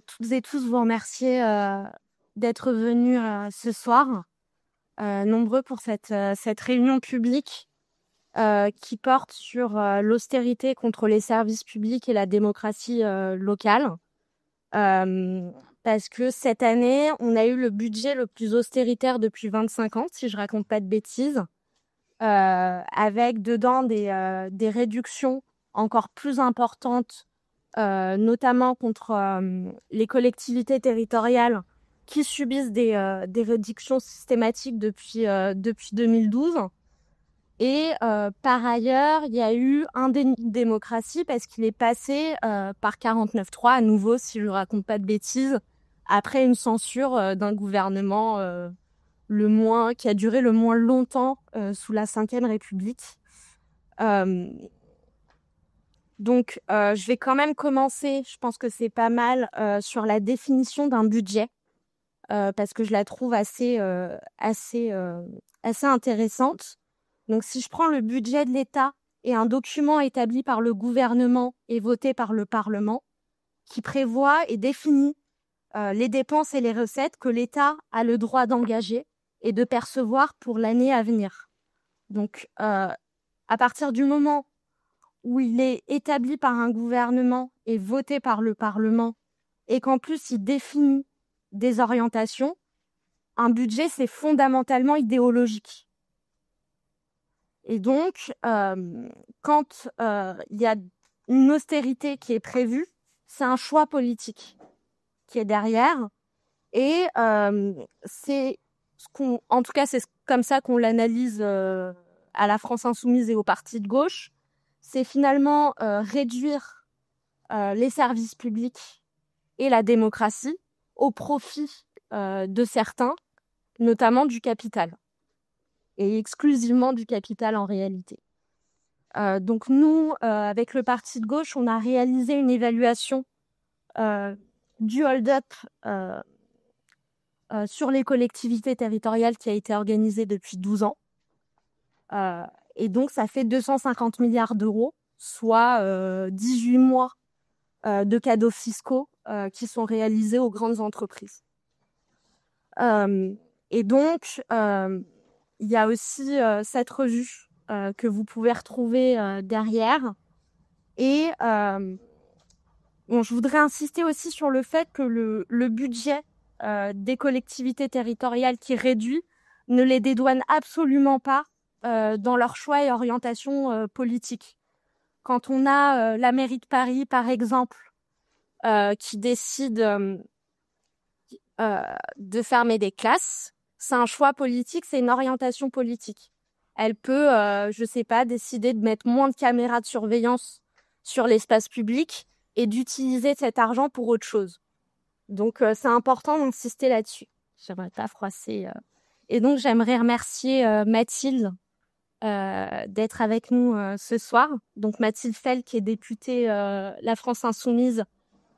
toutes et tous vous remercier d'être venus ce soir, nombreux pour cette réunion publique qui porte sur l'austérité contre les services publics et la démocratie locale. Parce que cette année, on a eu le budget le plus austéritaire depuis 25 ans, si je raconte pas de bêtises, avec dedans des réductions encore plus importantes, notamment contre les collectivités territoriales qui subissent des réductions systématiques depuis 2012. Et par ailleurs, il y a eu un déni de démocratie parce qu'il est passé par 49.3 à nouveau, si je ne raconte pas de bêtises, après une censure d'un gouvernement qui a duré le moins longtemps sous la Ve République. Donc, je vais quand même commencer, je pense que c'est pas mal, sur la définition d'un budget, parce que je la trouve assez intéressante. Donc, si je prends le budget de l'État et un document établi par le gouvernement et voté par le Parlement, qui prévoit et définit les dépenses et les recettes que l'État a le droit d'engager et de percevoir pour l'année à venir. Donc, à partir du moment où il est établi par un gouvernement et voté par le Parlement, et qu'en plus il définit des orientations, un budget, c'est fondamentalement idéologique. Et donc, quand il y a une austérité qui est prévue, c'est un choix politique qui est derrière. Et c'est en tout cas, c'est comme ça qu'on l'analyse à la France Insoumise et au parti de gauche. C'est finalement réduire les services publics et la démocratie au profit de certains, notamment du capital. Et exclusivement du capital en réalité. Donc nous, avec le parti de gauche, on a réalisé une évaluation du hold-up sur les collectivités territoriales qui a été organisée depuis 12 ans. Et donc, ça fait 250 milliards d'euros, soit 18 mois de cadeaux fiscaux qui sont réalisés aux grandes entreprises. Et donc, il y a aussi cette revue que vous pouvez retrouver derrière. Et je voudrais insister aussi sur le fait que le budget des collectivités territoriales qui réduit ne les dédouane absolument pas dans leurs choix et orientations politiques. Quand on a la mairie de Paris, par exemple, qui décide de fermer des classes, c'est un choix politique, c'est une orientation politique. Elle peut, décider de mettre moins de caméras de surveillance sur l'espace public et d'utiliser cet argent pour autre chose. Donc, c'est important d'insister là-dessus. J'aimerais pas froisser. Et donc, j'aimerais remercier Mathilde d'être avec nous ce soir. Donc, Mathilde Fell, qui est députée La France Insoumise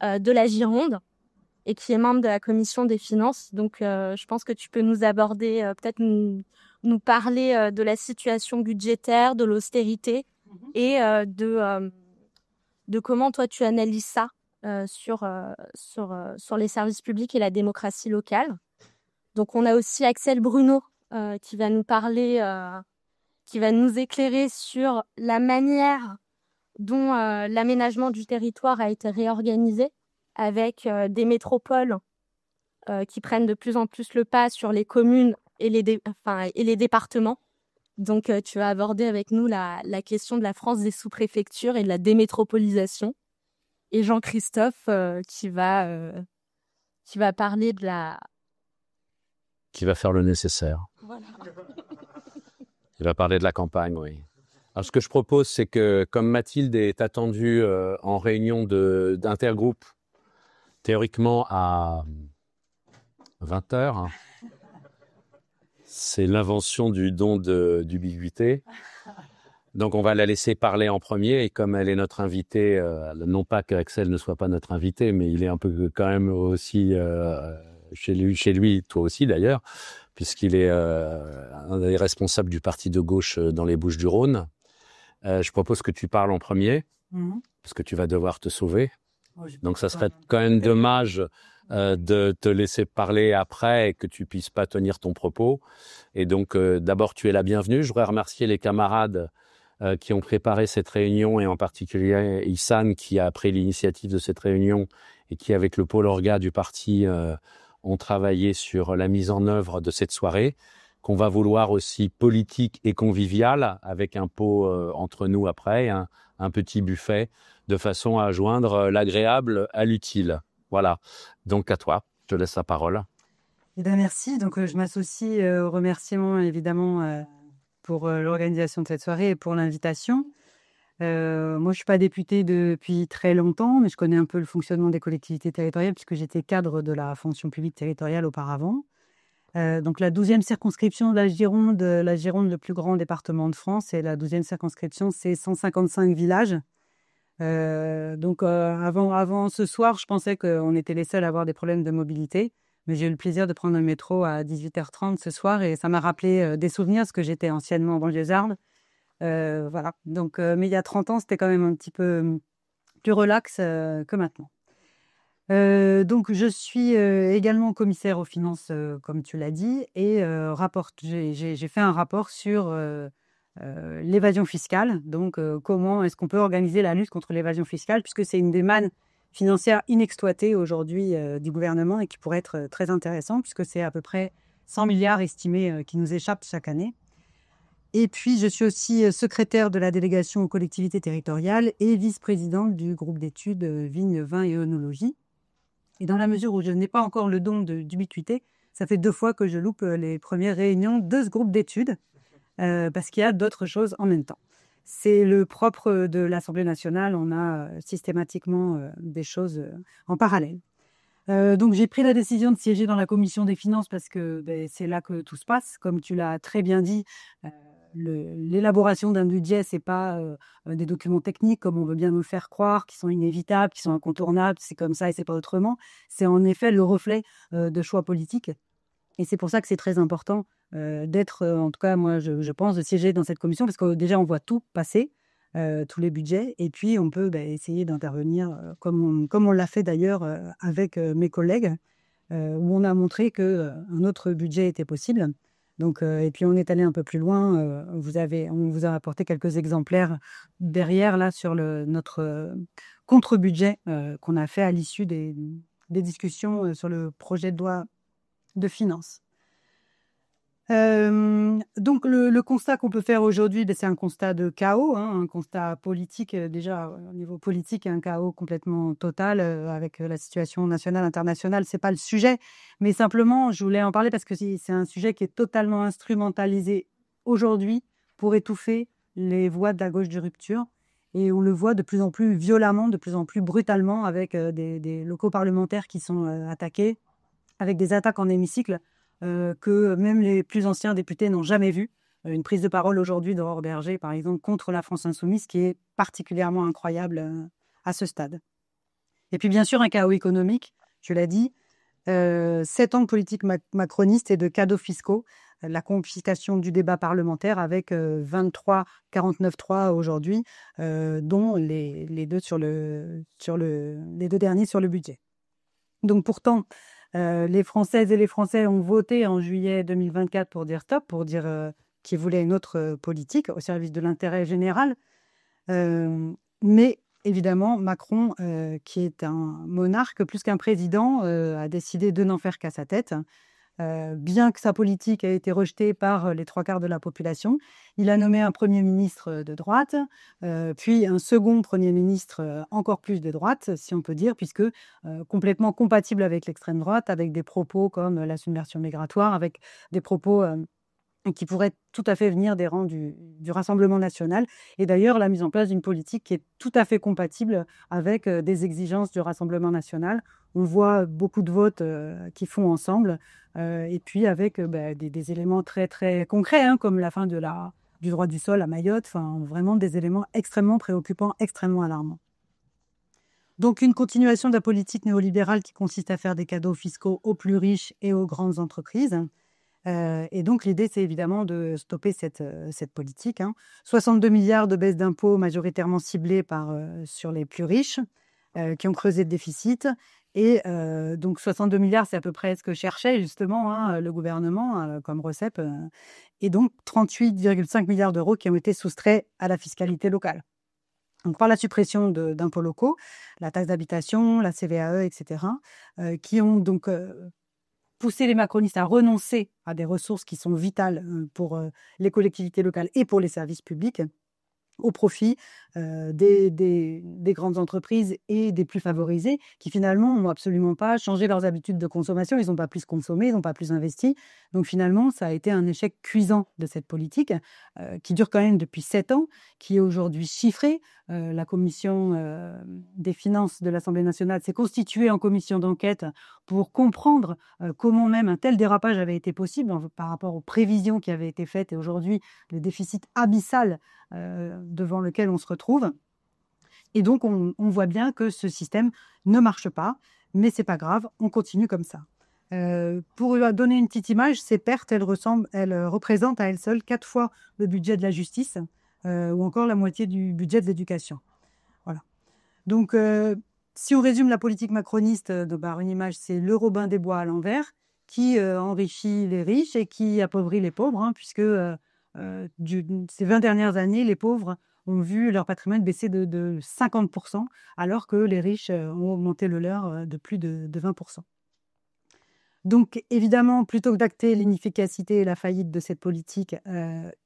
de la Gironde, et qui est membre de la commission des finances. Donc, je pense que tu peux nous aborder, peut-être nous parler de la situation budgétaire, de l'austérité et de comment toi tu analyses ça sur les services publics et la démocratie locale. Donc, on a aussi Axel Bruno qui va nous parler, qui va nous éclairer sur la manière dont l'aménagement du territoire a été réorganisé, avec des métropoles qui prennent de plus en plus le pas sur les communes et les départements. Donc, tu vas aborder avec nous la question de la France des sous-préfectures et de la démétropolisation. Et Jean-Christophe qui va parler de la... Qui va faire le nécessaire. Voilà. Il va parler de la campagne, oui. Alors, ce que je propose, c'est que, comme Mathilde est attendue en réunion d'intergroupe, théoriquement à 20h, c'est l'invention du don d'ubiquité. Donc, on va la laisser parler en premier. Et comme elle est notre invitée, non pas qu'Axel ne soit pas notre invité, mais il est un peu quand même aussi chez lui, toi aussi d'ailleurs, puisqu'il est un des responsables du parti de gauche dans les Bouches-du-Rhône. Je propose que tu parles en premier, parce que tu vas devoir te sauver. Donc, ça serait quand même dommage de te laisser parler après et que tu puisses pas tenir ton propos. Et donc, d'abord, tu es la bienvenue. Je voudrais remercier les camarades qui ont préparé cette réunion et en particulier Issan qui a pris l'initiative de cette réunion et qui, avec le pôle orga du parti, ont travaillé sur la mise en œuvre de cette soirée, qu'on va vouloir aussi politique et conviviale, avec un pot entre nous après, un petit buffet, de façon à joindre l'agréable à l'utile. Voilà. Donc à toi, je te laisse la parole. Eh bien, merci. Donc, je m'associe aux remerciements, évidemment, pour l'organisation de cette soirée et pour l'invitation. Moi, je ne suis pas députée depuis très longtemps, mais je connais un peu le fonctionnement des collectivités territoriales puisque j'étais cadre de la fonction publique territoriale auparavant. Donc, la 12e circonscription de la Gironde, le plus grand département de France, et la 12e circonscription, c'est 155 villages. Donc, avant ce soir, je pensais qu'on était les seuls à avoir des problèmes de mobilité. Mais j'ai eu le plaisir de prendre le métro à 18h30 ce soir et ça m'a rappelé des souvenirs parce que j'étais anciennement en banlieusarde. Voilà. Donc, mais il y a 30 ans, c'était quand même un petit peu plus relax que maintenant. Donc, je suis également commissaire aux finances, comme tu l'as dit, et j'ai fait un rapport sur l'évasion fiscale. Donc, comment est-ce qu'on peut organiser la lutte contre l'évasion fiscale, puisque c'est une des mannes financières inexploitées aujourd'hui du gouvernement et qui pourrait être très intéressant, puisque c'est à peu près 100 milliards estimés qui nous échappent chaque année. Et puis, je suis aussi secrétaire de la délégation aux collectivités territoriales et vice-présidente du groupe d'études Vignes, Vins et œnologie. Et dans la mesure où je n'ai pas encore le don d'ubiquité, ça fait 2 fois que je loupe les premières réunions de ce groupe d'études, parce qu'il y a d'autres choses en même temps. C'est le propre de l'Assemblée nationale, on a systématiquement des choses en parallèle. Donc j'ai pris la décision de siéger dans la commission des finances parce que c'est là que tout se passe. Comme tu l'as très bien dit, l'élaboration d'un budget, c'est pas des documents techniques comme on veut bien nous le faire croire, qui sont inévitables, qui sont incontournables, c'est comme ça et c'est pas autrement. C'est en effet le reflet de choix politiques. Et c'est pour ça que c'est très important d'être, en tout cas, moi, je pense, de siéger dans cette commission parce que déjà, on voit tout passer, tous les budgets, et puis on peut essayer d'intervenir comme on l'a fait d'ailleurs avec mes collègues, où on a montré qu'un autre budget était possible. Donc, et puis on est allé un peu plus loin. On vous a apporté quelques exemplaires derrière, là, sur notre contre-budget qu'on a fait à l'issue des discussions sur le projet de loi de finances. Donc le constat qu'on peut faire aujourd'hui, c'est un constat de chaos, un constat politique. Déjà au niveau politique, un chaos complètement total avec la situation nationale, internationale. C'est pas le sujet, mais simplement je voulais en parler parce que c'est un sujet qui est totalement instrumentalisé aujourd'hui pour étouffer les voix de la gauche de rupture. Et on le voit de plus en plus violemment, de plus en plus brutalement, avec des locaux parlementaires qui sont attaqués, avec des attaques en hémicycle que même les plus anciens députés n'ont jamais vu. Une prise de parole aujourd'hui d'Aurore Bergé, par exemple, contre la France insoumise, qui est particulièrement incroyable à ce stade. Et puis, bien sûr, un chaos économique, je l'ai dit. 7 ans de politique macroniste et de cadeaux fiscaux, la confiscation du débat parlementaire avec 23 49.3 aujourd'hui, dont les deux les 2 derniers sur le budget. Donc pourtant, les Françaises et les Français ont voté en juillet 2024 pour dire stop, pour dire qu'ils voulaient une autre politique au service de l'intérêt général. Mais évidemment, Macron, qui est un monarque plus qu'un président, a décidé de n'en faire qu'à sa tête. Bien que sa politique ait été rejetée par les 3/4 de la population, il a nommé un Premier ministre de droite, puis un second Premier ministre encore plus de droite, si on peut dire, puisque complètement compatible avec l'extrême droite, avec des propos comme la submersion migratoire, avec des propos qui pourraient tout à fait venir des rangs du Rassemblement national. Et d'ailleurs, la mise en place d'une politique qui est tout à fait compatible avec des exigences du Rassemblement national. On voit beaucoup de votes qui font ensemble, et puis avec des éléments très, très concrets, comme la fin du droit du sol à Mayotte, vraiment des éléments extrêmement préoccupants, extrêmement alarmants. Donc, une continuation de la politique néolibérale qui consiste à faire des cadeaux fiscaux aux plus riches et aux grandes entreprises. Et donc, l'idée, c'est évidemment de stopper cette politique. 62 milliards de baisse d'impôts majoritairement ciblés sur les plus riches, qui ont creusé le déficit. Et donc 62 milliards, c'est à peu près ce que cherchait justement le gouvernement comme recette. Et donc 38,5 milliards d'euros qui ont été soustraits à la fiscalité locale. Donc par la suppression d'impôts locaux, la taxe d'habitation, la CVAE, etc., qui ont donc poussé les macronistes à renoncer à des ressources qui sont vitales pour les collectivités locales et pour les services publics, au profit des grandes entreprises et des plus favorisés qui finalement n'ont absolument pas changé leurs habitudes de consommation, ils n'ont pas plus consommé, ils n'ont pas plus investi. Donc finalement, ça a été un échec cuisant de cette politique qui dure quand même depuis 7 ans, qui est aujourd'hui chiffrée. La commission des finances de l'Assemblée nationale s'est constituée en commission d'enquête pour comprendre comment même un tel dérapage avait été possible par rapport aux prévisions qui avaient été faites et aujourd'hui le déficit abyssal devant lequel on se retrouve. Et donc, on voit bien que ce système ne marche pas, mais c'est pas grave, on continue comme ça. Pour donner une petite image, ces pertes, elles représentent à elles seules 4 fois le budget de la justice ou encore la moitié du budget de l'éducation. Voilà. Donc, si on résume la politique macroniste, une image, c'est le Robin des Bois à l'envers, qui enrichit les riches et qui appauvrit les pauvres, puisque ces 20 dernières années, les pauvres ont vu leur patrimoine baisser de 50%, alors que les riches ont augmenté le leur de plus de 20%. Donc, évidemment, plutôt que d'acter l'inefficacité et la faillite de cette politique,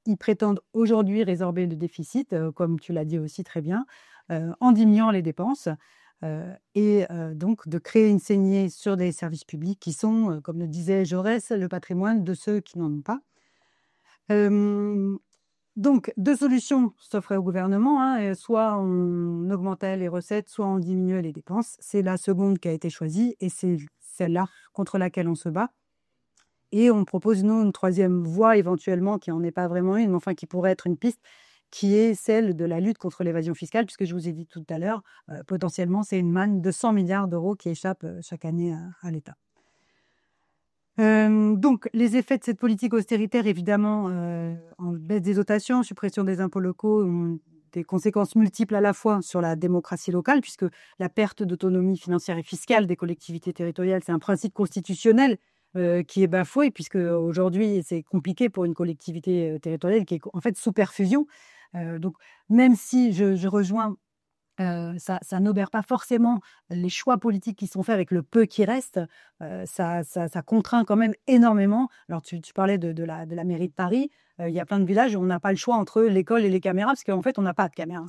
ils prétendent aujourd'hui résorber le déficit, comme tu l'as dit aussi très bien, en diminuant les dépenses et donc de créer une saignée sur des services publics qui sont, comme le disait Jaurès, le patrimoine de ceux qui n'en ont pas. Donc, 2 solutions s'offraient au gouvernement, soit on augmentait les recettes, soit on diminuait les dépenses. C'est la seconde qui a été choisie et c'est celle-là contre laquelle on se bat. Et on propose, nous, une troisième voie éventuellement, qui n'en est pas vraiment une, mais enfin qui pourrait être une piste, qui est celle de la lutte contre l'évasion fiscale, puisque je vous ai dit tout à l'heure, potentiellement, c'est une manne de 100 milliards d'euros qui échappe chaque année à l'État. Donc, les effets de cette politique austéritaire, évidemment, en baisse des dotations, suppression des impôts locaux, ont des conséquences multiples à la fois sur la démocratie locale, puisque la perte d'autonomie financière et fiscale des collectivités territoriales, c'est un principe constitutionnel qui est bafoué, puisque aujourd'hui, c'est compliqué pour une collectivité territoriale qui est en fait sous perfusion. Donc, même si je rejoins ça n'obère pas forcément les choix politiques qui sont faits avec le peu qui reste. Ça contraint quand même énormément. Alors, tu parlais de la mairie de Paris. Il y a plein de villages où on n'a pas le choix entre l'école et les caméras, parce qu'en fait, on n'a pas de caméras.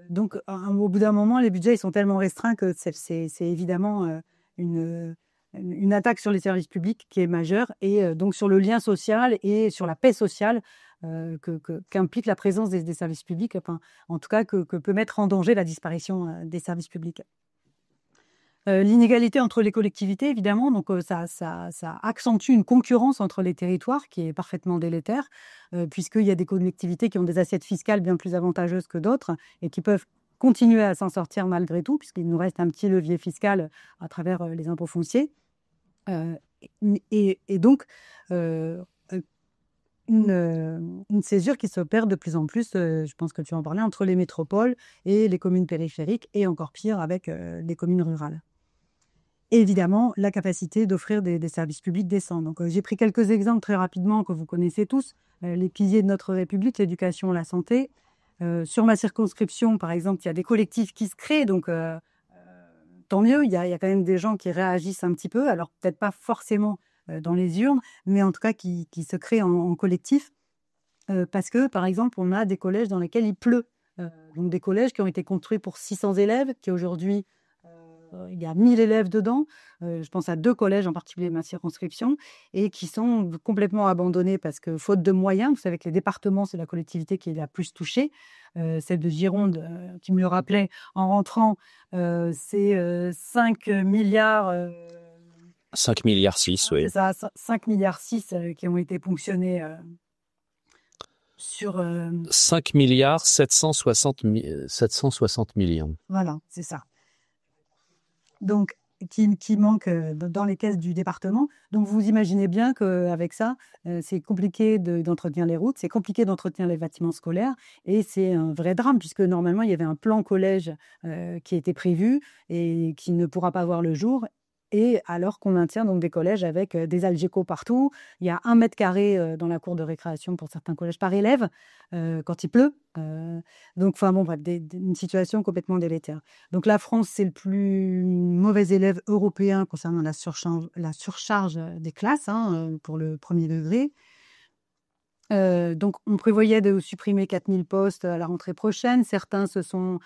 Donc, au bout d'un moment, les budgets ils sont tellement restreints que c'est évidemment une attaque sur les services publics qui est majeure, et donc sur le lien social et sur la paix sociale qu'implique la présence des services publics, enfin, en tout cas que peut mettre en danger la disparition des services publics. L'inégalité entre les collectivités, évidemment, donc ça accentue une concurrence entre les territoires qui est parfaitement délétère, puisqu'il y a des collectivités qui ont des assiettes fiscales bien plus avantageuses que d'autres et qui peuvent continuer à s'en sortir malgré tout, puisqu'il nous reste un petit levier fiscal à travers les impôts fonciers. Et donc, une césure qui s'opère de plus en plus, je pense que tu en parlais, entre les métropoles et les communes périphériques, et encore pire avec les communes rurales. Et évidemment, la capacité d'offrir des services publics décents. Donc, j'ai pris quelques exemples très rapidement que vous connaissez tous. Les piliers de notre République, l'éducation, la santé. Sur ma circonscription, par exemple, il y a des collectifs qui se créent, donc tant mieux, il y a quand même des gens qui réagissent un petit peu, alors peut-être pas forcément dans les urnes, mais en tout cas qui se créent en collectif, parce que, par exemple, on a des collèges dans lesquels il pleut. Donc des collèges qui ont été construits pour 600 élèves, qui aujourd'hui, il y a 1000 élèves dedans. Je pense à 2 collèges en particulier de ma circonscription, et qui sont complètement abandonnés parce que, faute de moyens, vous savez que les départements, c'est la collectivité qui est la plus touchée. Celle de Gironde, tu me le rappelais en rentrant, c'est 5 milliards... 5 milliards 6, oui. C'est ça, 5 milliards 6 qui ont été ponctionnés sur... 5 milliards 760 millions. Voilà, c'est ça. Donc, qui manquent dans les caisses du département. Donc, vous imaginez bien qu'avec ça, c'est compliqué d'entretenir les routes, c'est compliqué d'entretenir les bâtiments scolaires et c'est un vrai drame puisque normalement, il y avait un plan collège qui était prévu et qui ne pourra pas voir le jour. Et alors qu'on maintient donc des collèges avec des algécos partout, il y a 1 mètre carré dans la cour de récréation pour certains collèges par élève quand il pleut. Donc, enfin bon, bref, une situation complètement délétère. Donc la France, c'est le plus mauvais élève européen concernant la surcharge des classes pour le premier degré. Donc on prévoyait de supprimer 4000 postes à la rentrée prochaine. Certains se sont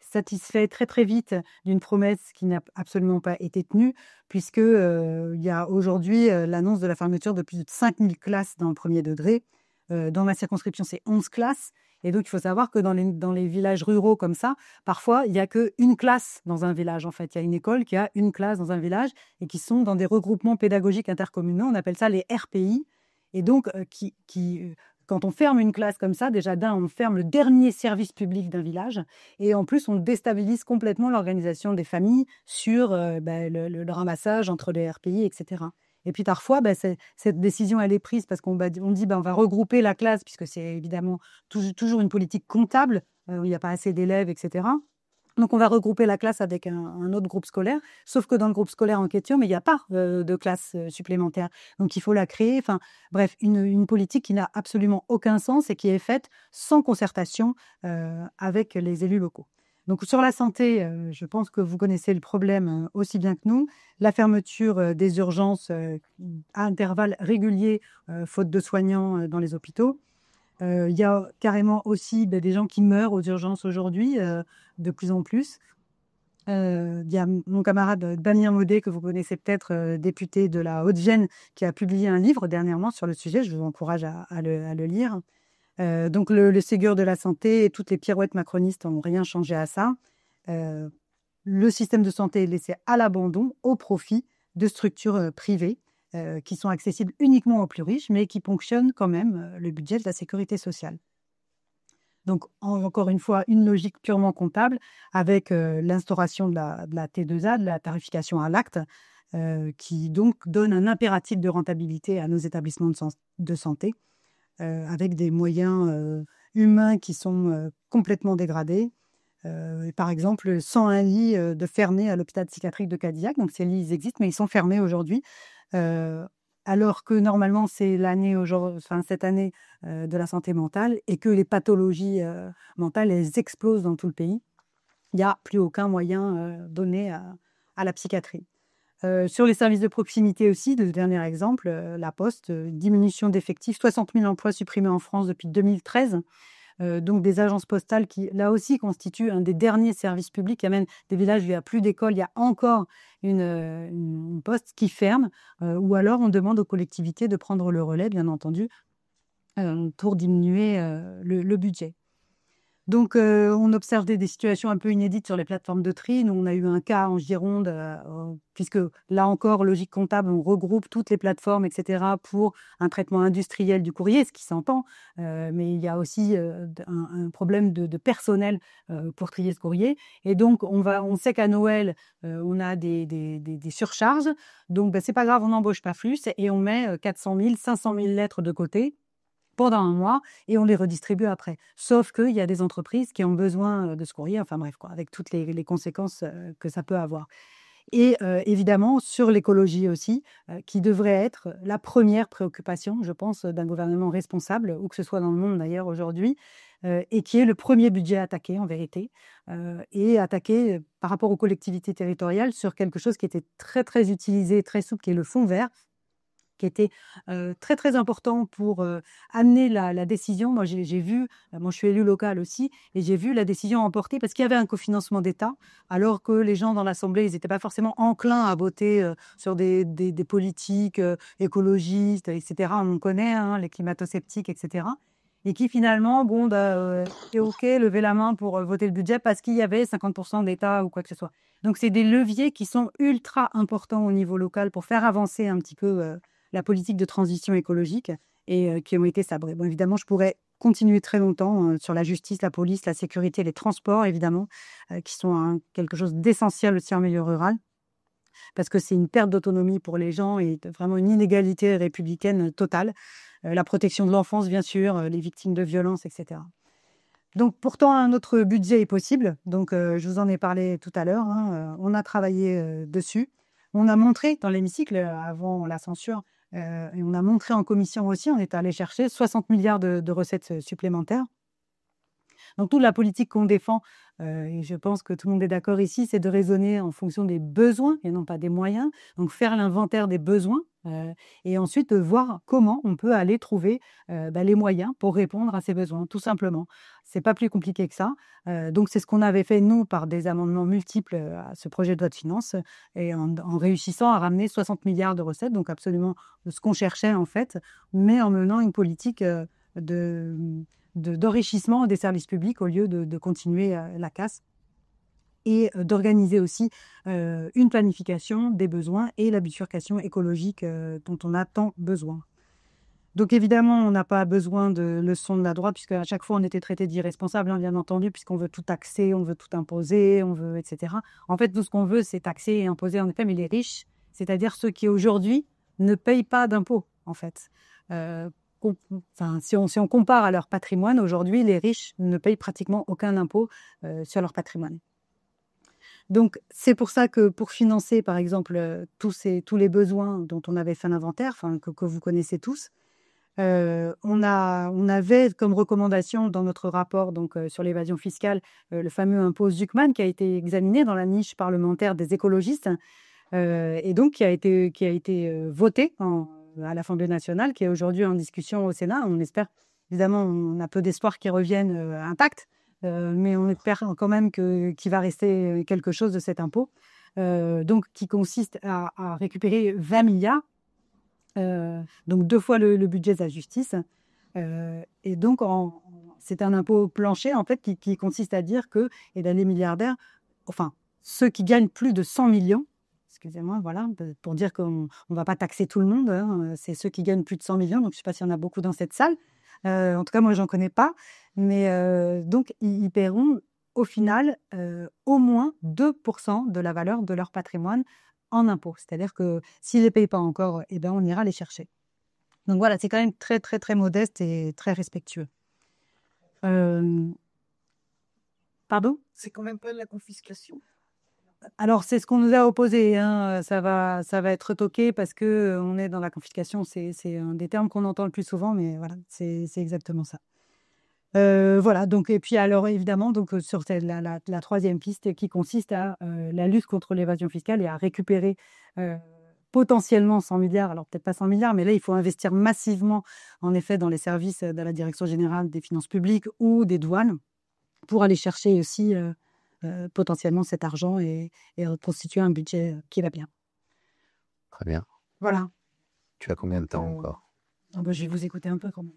satisfaits très très vite d'une promesse qui n'a absolument pas été tenue, puisque il y a aujourd'hui l'annonce de la fermeture de plus de 5000 classes dans le premier degré. Dans ma circonscription, c'est 11 classes. Et donc, il faut savoir que dans les villages ruraux comme ça, parfois, il n'y a qu'une classe dans un village. En fait, il y a une école qui a une classe dans un village et qui sont dans des regroupements pédagogiques intercommunaux. On appelle ça les RPI. Et donc, quand on ferme une classe comme ça, déjà on ferme le dernier service public d'un village. Et en plus, on déstabilise complètement l'organisation des familles sur le ramassage entre les RPI, etc. Et puis parfois, cette décision, elle est prise parce qu'on dit on va regrouper la classe, puisque c'est évidemment toujours une politique comptable, où il n'y a pas assez d'élèves, etc. Donc, on va regrouper la classe avec un autre groupe scolaire, sauf que dans le groupe scolaire en question, mais il n'y a pas de classe supplémentaire. Donc, il faut la créer. Enfin, bref, une politique qui n'a absolument aucun sens et qui est faite sans concertation avec les élus locaux. Donc, sur la santé, je pense que vous connaissez le problème aussi bien que nous. La fermeture des urgences à intervalles réguliers, faute de soignants dans les hôpitaux. Il y a carrément aussi des gens qui meurent aux urgences aujourd'hui, de plus en plus. Il y a mon camarade Damien Maudet, que vous connaissez peut-être, député de la Haute-Vienne, qui a publié un livre dernièrement sur le sujet. Je vous encourage à le lire. Donc le Ségur de la santé et toutes les pirouettes macronistes n'ont rien changé à ça. Le système de santé est laissé à l'abandon au profit de structures privées qui sont accessibles uniquement aux plus riches, mais qui ponctionnent quand même le budget de la sécurité sociale. Donc, encore une fois, une logique purement comptable avec l'instauration de la T2A, de la tarification à l'acte, qui donc donne un impératif de rentabilité à nos établissements de santé, avec des moyens humains qui sont complètement dégradés. Par exemple, 101 lits de fermés à l'hôpital psychiatrique de Cadillac. Donc, ces lits, ils existent, mais ils sont fermés aujourd'hui. Alors que normalement, c'est cette année de la santé mentale et que les pathologies mentales, elles explosent dans tout le pays. Il n'y a plus aucun moyen donné à la psychiatrie. Sur les services de proximité aussi, le dernier exemple, la Poste, diminution d'effectifs, 60 000 emplois supprimés en France depuis 2013. Donc des agences postales qui, là aussi, constituent un des derniers services publics. Il y a même des villages où il n'y a plus d'école, il y a encore une poste qui ferme, ou alors on demande aux collectivités de prendre le relais, bien entendu, pour diminuer le budget. Donc, on observe des situations un peu inédites sur les plateformes de tri. Nous, on a eu un cas en Gironde, puisque là encore, logique comptable, on regroupe toutes les plateformes, etc., pour un traitement industriel du courrier, ce qui s'entend. Mais il y a aussi un problème de personnel pour trier ce courrier. Et donc, on sait qu'à Noël, on a des surcharges. Donc, c'est pas grave, on n'embauche pas plus et on met 400 000, 500 000 lettres de côté pendant un mois et on les redistribue après. Sauf qu'il y a des entreprises qui ont besoin de ce courrier, enfin bref, avec toutes les conséquences que ça peut avoir. Et évidemment, sur l'écologie aussi, qui devrait être la première préoccupation, je pense, d'un gouvernement responsable, où que ce soit dans le monde d'ailleurs aujourd'hui, et qui est le premier budget attaqué en vérité, et attaqué par rapport aux collectivités territoriales sur quelque chose qui était très très utilisé, très souple, qui est le fonds vert, qui était très, très important pour amener la décision. Moi, j'ai vu, moi je suis élue locale aussi, et j'ai vu la décision emportée parce qu'il y avait un cofinancement d'État, alors que les gens dans l'Assemblée, ils n'étaient pas forcément enclins à voter sur des politiques écologistes, etc. On connaît, les climato-sceptiques, etc. Et qui finalement, c'est OK, lever la main pour voter le budget parce qu'il y avait 50% d'État ou quoi que ce soit. Donc, c'est des leviers qui sont ultra importants au niveau local pour faire avancer un petit peu la politique de transition écologique et qui ont été sabrés. Bon, évidemment, je pourrais continuer très longtemps sur la justice, la police, la sécurité, les transports, évidemment, qui sont quelque chose d'essentiel aussi en milieu rural, parce que c'est une perte d'autonomie pour les gens et vraiment une inégalité républicaine totale. La protection de l'enfance, bien sûr, les victimes de violences, etc. Donc, pourtant, un autre budget est possible. Donc, je vous en ai parlé tout à l'heure. On a travaillé dessus. On a montré dans l'hémicycle, avant la censure, et on a montré en commission aussi, on est allé chercher 60 milliards de recettes supplémentaires. Donc, toute la politique qu'on défend, et je pense que tout le monde est d'accord ici, c'est de raisonner en fonction des besoins et non pas des moyens. Donc, faire l'inventaire des besoins et ensuite voir comment on peut aller trouver les moyens pour répondre à ces besoins, tout simplement. C'est pas plus compliqué que ça. Donc, c'est ce qu'on avait fait, nous, par des amendements multiples à ce projet de loi de finances et en réussissant à ramener 60 milliards de recettes, donc absolument ce qu'on cherchait, en fait, mais en menant une politique d'enrichissement des services publics au lieu de continuer la casse et d'organiser aussi une planification des besoins et la bifurcation écologique dont on a tant besoin. Donc évidemment, on n'a pas besoin de leçons de la droite puisque à chaque fois on était traité d'irresponsable, bien entendu, puisqu'on veut tout taxer, on veut tout imposer, on veut etc. En fait, tout ce qu'on veut, c'est taxer et imposer en effet, mais les riches, c'est-à-dire ceux qui aujourd'hui ne payent pas d'impôts, en fait. Si on compare à leur patrimoine, aujourd'hui, les riches ne payent pratiquement aucun impôt sur leur patrimoine. Donc, c'est pour ça que pour financer, par exemple, tous les besoins dont on avait fait l'inventaire, que vous connaissez tous, on avait comme recommandation dans notre rapport sur l'évasion fiscale le fameux impôt Zuckman qui a été examiné dans la niche parlementaire des écologistes et donc qui a été voté à l'Assemblée nationale, qui est aujourd'hui en discussion au Sénat. On espère, évidemment, on a peu d'espoir qu'il revienne intact, mais on espère quand même qu'il va rester quelque chose de cet impôt, donc qui consiste à récupérer 20 milliards, donc 2 fois le budget de la justice. Et donc, c'est un impôt plancher, en fait, qui consiste à dire que les milliardaires, enfin, ceux qui gagnent plus de 100 millions, excusez-moi, voilà, pour dire qu'on ne va pas taxer tout le monde, c'est ceux qui gagnent plus de 100 millions, donc je ne sais pas s'il y en a beaucoup dans cette salle. En tout cas, moi, je n'en connais pas. Mais donc, ils paieront au final au moins 2% de la valeur de leur patrimoine en impôts. C'est-à-dire que s'ils ne les payent pas encore, on ira les chercher. Donc voilà, c'est quand même très, très, très modeste et très respectueux. Pardon ? C'est quand même pas de la confiscation. Alors, c'est ce qu'on nous a opposé. Ça va être toqué parce qu'on est dans la confiscation. C'est un des termes qu'on entend le plus souvent, mais voilà, c'est exactement ça. Voilà, donc, et puis alors évidemment, sur la troisième piste qui consiste à la lutte contre l'évasion fiscale et à récupérer potentiellement 100 milliards, alors peut-être pas 100 milliards, mais là, il faut investir massivement, en effet, dans les services de la Direction générale des finances publiques ou des douanes pour aller chercher aussi potentiellement cet argent et constituer un budget qui va bien. Très bien. Voilà. Tu as combien de temps encore ? Je vais vous écouter un peu quand même.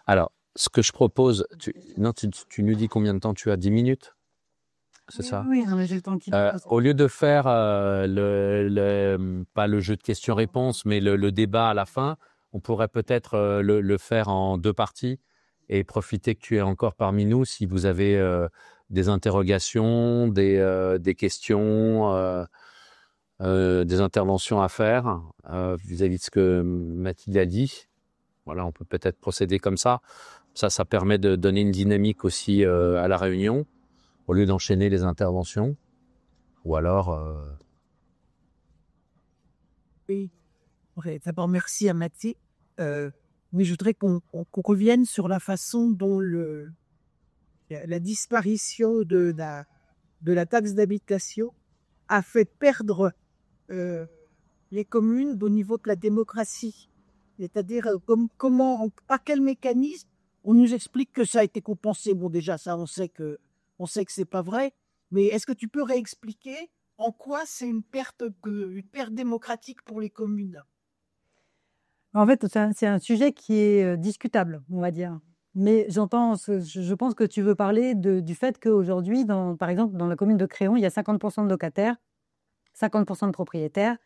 Alors, ce que je propose, tu nous dis combien de temps tu as ? 10 minutes ? C'est ça ? Oui, j'ai le temps qu'il passe. Au lieu de faire pas le jeu de questions-réponses, mais le débat à la fin, on pourrait peut-être le faire en 2 parties et profiter que tu es encore parmi nous si vous avez des interrogations, des questions, des interventions à faire vis-à-vis de ce que Mathilde a dit. Voilà, on peut peut-être procéder comme ça. Ça permet de donner une dynamique aussi à la réunion, au lieu d'enchaîner les interventions. Ou alors... Oui, d'abord merci à Mathilde. Mais je voudrais qu'on revienne sur la façon dont la disparition de la taxe d'habitation a fait perdre les communes au niveau de la démocratie. C'est-à-dire par quel mécanisme on nous explique que ça a été compensé. Bon, déjà, ça, on sait que c'est pas vrai. Mais est-ce que tu peux réexpliquer en quoi c'est une perte démocratique pour les communes ? En fait, c'est un sujet qui est discutable, on va dire. Mais je pense que tu veux parler du fait qu'aujourd'hui, par exemple, dans la commune de Créon, il y a 50% de locataires, 50% de propriétaires.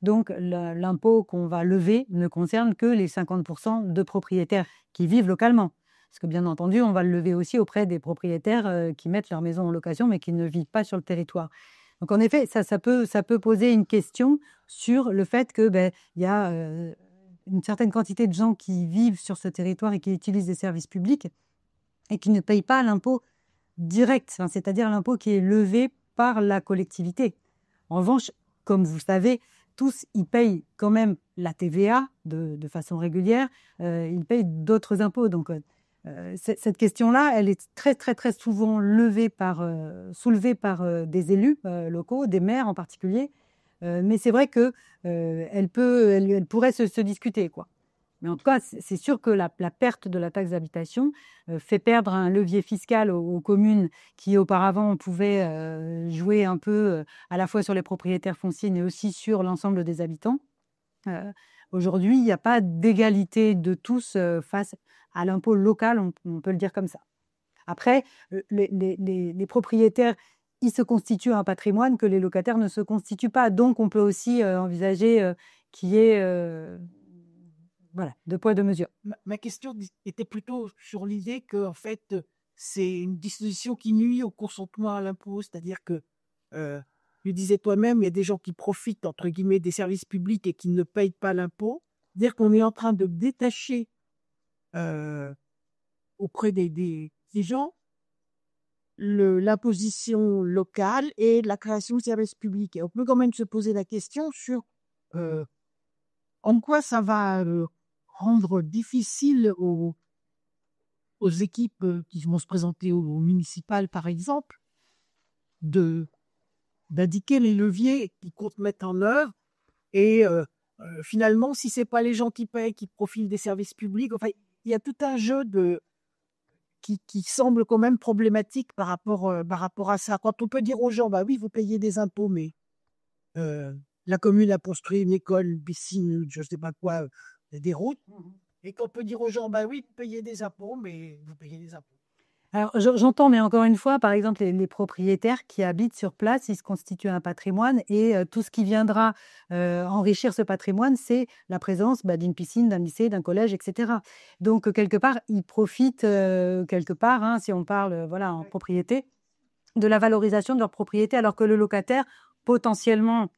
Donc, l'impôt qu'on va lever ne concerne que les 50% de propriétaires qui vivent localement. Parce que bien entendu, on va le lever aussi auprès des propriétaires qui mettent leur maison en location, mais qui ne vivent pas sur le territoire. Donc en effet, ça peut poser une question sur le fait que y a une certaine quantité de gens qui vivent sur ce territoire et qui utilisent des services publics et qui ne payent pas l'impôt direct, c'est-à-dire l'impôt qui est levé par la collectivité. En revanche, comme vous savez, tous, ils payent quand même la TVA de façon régulière, ils payent d'autres impôts. Donc, cette question-là, elle est très, très, très souvent soulevée par des élus locaux, des maires en particulier. Mais c'est vrai que elle pourrait se discuter, quoi. Mais en tout cas, c'est sûr que la perte de la taxe d'habitation fait perdre un levier fiscal aux communes qui, auparavant, pouvaient jouer un peu à la fois sur les propriétaires fonciers, mais aussi sur l'ensemble des habitants. Aujourd'hui, il n'y a pas d'égalité de tous face à l'impôt local, on peut le dire comme ça. Après, les propriétaires, ils se constituent un patrimoine que les locataires ne se constituent pas. Donc, on peut aussi envisager qu'il y ait voilà, deux poids, deux mesures. Ma question était plutôt sur l'idée que, en fait, c'est une disposition qui nuit au consentement à l'impôt. C'est-à-dire que, tu disais toi-même, il y a des gens qui profitent, entre guillemets, des services publics et qui ne payent pas l'impôt. C'est-à-dire qu'on est en train de détacher auprès des gens l'imposition locale et la création de services publics. Et on peut quand même se poser la question sur en quoi ça va rendre difficile aux équipes qui vont se présenter au municipal, par exemple, d'indiquer les leviers qu'ils comptent mettre en œuvre. Et finalement, si ce n'est pas les gens qui payent, qui profitent des services publics, enfin, il y a tout un jeu qui semble quand même problématique par rapport à ça. Quand on peut dire aux gens, bah oui, vous payez des impôts, mais la commune a construit une école, une piscine, je ne sais pas quoi, des routes. Et qu'on peut dire aux gens, bah oui, vous payez des impôts, mais vous payez des impôts. Alors, j'entends, mais encore une fois, par exemple, les propriétaires qui habitent sur place, ils se constituent un patrimoine et tout ce qui viendra enrichir ce patrimoine, c'est la présence d'une piscine, d'un lycée, d'un collège, etc. Donc, quelque part, ils profitent, si on parle en propriété, de la valorisation de leur propriété, alors que le locataire, potentiellement,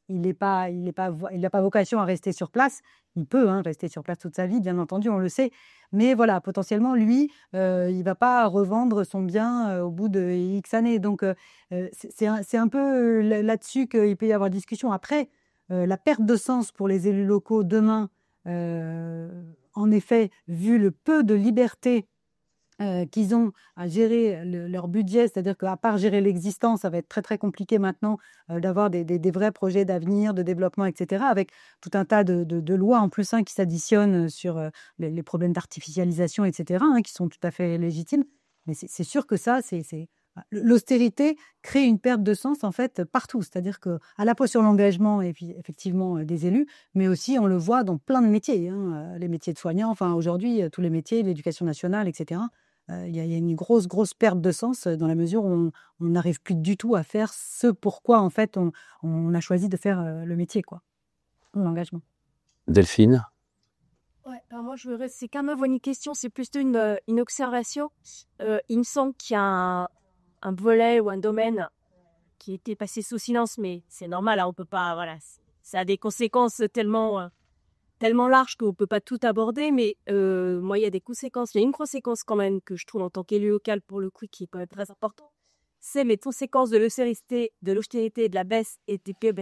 il n'a pas vocation à rester sur place. Il peut rester sur place toute sa vie, bien entendu, on le sait. Mais voilà, potentiellement, lui, il ne va pas revendre son bien au bout de X années. Donc, c'est un peu là-dessus qu'il peut y avoir discussion. Après, la perte de sens pour les élus locaux demain, en effet, vu le peu de liberté qu'ils ont à gérer leur budget, c'est-à-dire qu'à part gérer l'existence, ça va être très très compliqué maintenant d'avoir des vrais projets d'avenir, de développement, etc., avec tout un tas de lois en plus qui s'additionnent sur les problèmes d'artificialisation, etc., qui sont tout à fait légitimes. Mais c'est sûr que ça, l'austérité crée une perte de sens en fait partout, c'est-à-dire que à la fois sur l'engagement et puis effectivement des élus, mais aussi on le voit dans plein de métiers, les métiers de soignants, enfin aujourd'hui tous les métiers, l'éducation nationale, etc. Il y a une grosse perte de sens dans la mesure où on n'arrive plus du tout à faire ce pourquoi en fait on a choisi de faire le métier, quoi, l'engagement. Delphine? Ouais, alors moi c'est quand même une question, c'est plus une observation. Il me semble qu'il y a un volet ou un domaine qui était passé sous silence, mais c'est normal, on peut pas, voilà, ça a des conséquences tellement larges qu'on peut pas tout aborder, mais moi il y a une conséquence quand même que je trouve en tant qu'élu local pour le coup qui est quand même très importante, c'est les conséquences de l'austérité, de la baisse et des PEB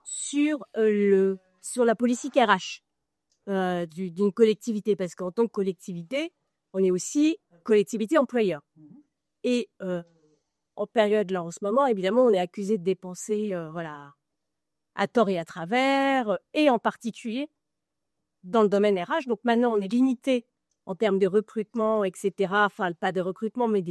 sur la politique RH d'une collectivité, parce qu'en tant que collectivité, on est aussi collectivité employeur. Et en période, là, en ce moment, évidemment, on est accusé de dépenser à tort et à travers, et en particulier dans le domaine RH. Donc maintenant, on est limité en termes de recrutement, etc. Enfin, pas de recrutement, mais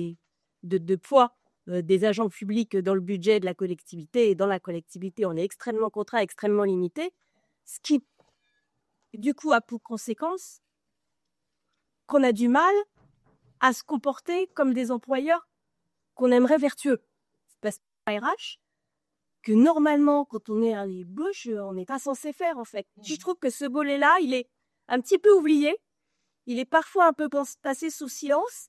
de poids des agents publics dans le budget de la collectivité. Et dans la collectivité, on est extrêmement contraint, extrêmement limité. Ce qui, du coup, a pour conséquence qu'on a du mal à se comporter comme des employeurs qu'on aimerait vertueux. Parce que RH, que normalement, quand on est à l'ébauche, on n'est pas censé faire, en fait. Je trouve que ce volet-là, il est un petit peu oublié. il est parfois un peu passé sous silence.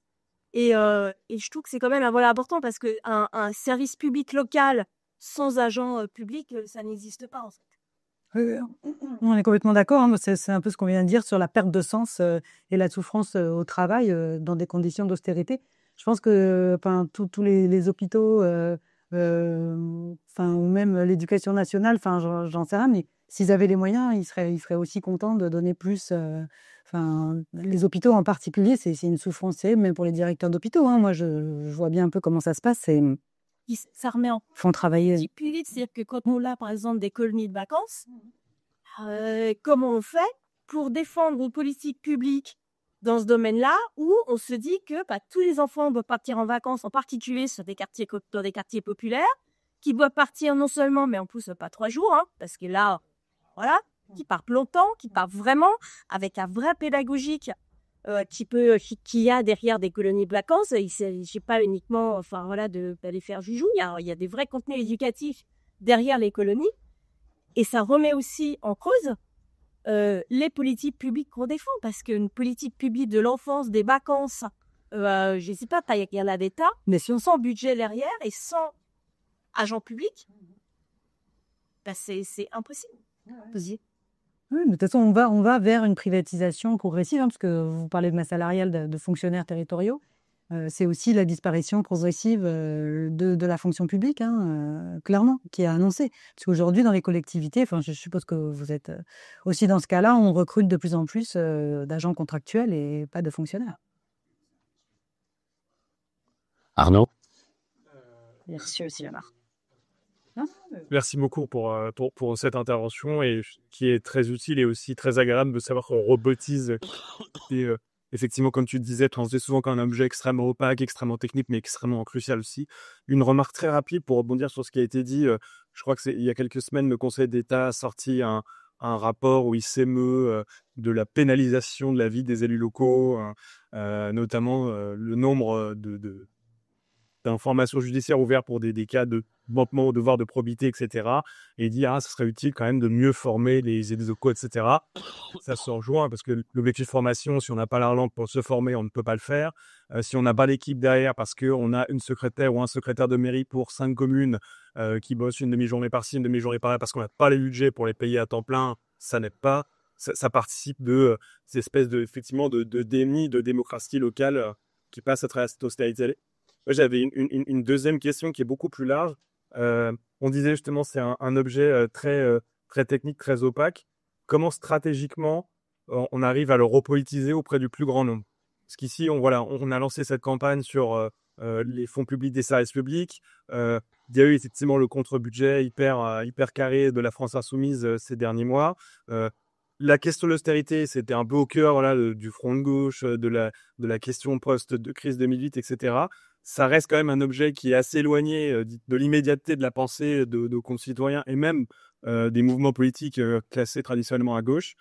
Et je trouve que c'est quand même un volet important parce qu'un service public local sans agent public, ça n'existe pas en fait. On est complètement d'accord. Hein. C'est un peu ce qu'on vient de dire sur la perte de sens et la souffrance au travail dans des conditions d'austérité. Je pense que tous les hôpitaux, ou même l'éducation nationale, j'en sais rien, mais s'ils avaient les moyens, ils seraient aussi contents de donner plus. Les hôpitaux en particulier, c'est une souffrance terrible, même pour les directeurs d'hôpitaux. Hein. Moi, je vois bien un peu comment ça se passe. Ça remet en font travailler. C'est-à-dire que quand on a, par exemple, des colonies de vacances, comment on fait pour défendre une politique publique dans ce domaine-là où on se dit que tous les enfants doivent partir en vacances, en particulier dans des quartiers populaires, qui doivent partir non seulement, mais en plus pas 3 jours, hein, parce que là, voilà, qui partent longtemps, qui partent vraiment avec un vrai pédagogique qui y a derrière des colonies de vacances. Il ne s'agit pas uniquement d'aller faire joujou, il y a des vrais contenus éducatifs derrière les colonies, et ça remet aussi en cause les politiques publiques qu'on défend, parce qu'une politique publique de l'enfance, des vacances, je ne sais pas, il y en a des tas, mais sans budget derrière et sans agent public, c'est impossible. Oui, mais de toute façon, on va vers une privatisation progressive, hein, parce que vous parlez de masse salariale de fonctionnaires territoriaux. C'est aussi la disparition progressive de la fonction publique, hein, clairement, qui est annoncée. Parce qu'aujourd'hui, dans les collectivités, je suppose que vous êtes aussi dans ce cas-là, on recrute de plus en plus d'agents contractuels et pas de fonctionnaires. Arnaud? Merci aussi, Lamar. Merci beaucoup pour cette intervention et qui est très utile et aussi très agréable de savoir qu'on robotise. Et effectivement, comme tu le disais, on se dit souvent qu'un objet extrêmement opaque, extrêmement technique, mais extrêmement crucial aussi. Une remarque très rapide pour rebondir sur ce qui a été dit. Je crois que il y a quelques semaines, le Conseil d'État a sorti un rapport où il s'émeut de la pénalisation de la vie des élus locaux, notamment le nombre d'informations judiciaires ouvertes pour des cas de manquement au devoir de probité, etc. Et il dit, ce serait utile quand même de mieux former les élus locaux, etc. Ça se rejoint parce que l'objectif de formation, si on n'a pas l'argent pour se former, on ne peut pas le faire. Si on n'a pas l'équipe derrière parce qu'on a une secrétaire ou un secrétaire de mairie pour 5 communes qui bossent une demi-journée par-ci, une demi-journée par-là parce qu'on n'a pas les budgets pour les payer à temps plein, ça n'aide pas. Ça participe de ces espèces de déni de démocratie locale qui passe à travers cette austérité. Moi, j'avais une deuxième question qui est beaucoup plus large. On disait justement c'est un objet très technique, très opaque. Comment stratégiquement on arrive à le repolitiser auprès du plus grand nombre? Parce qu'ici, on a lancé cette campagne sur les fonds publics des services publics. Il y a eu effectivement le contre-budget hyper carré de la France insoumise ces derniers mois. La question de l'austérité, c'était un peu au cœur du front de gauche, de la question post-crise 2008, etc. Ça reste quand même un objet qui est assez éloigné de l'immédiateté de la pensée de nos concitoyens et même des mouvements politiques classés traditionnellement à gauche.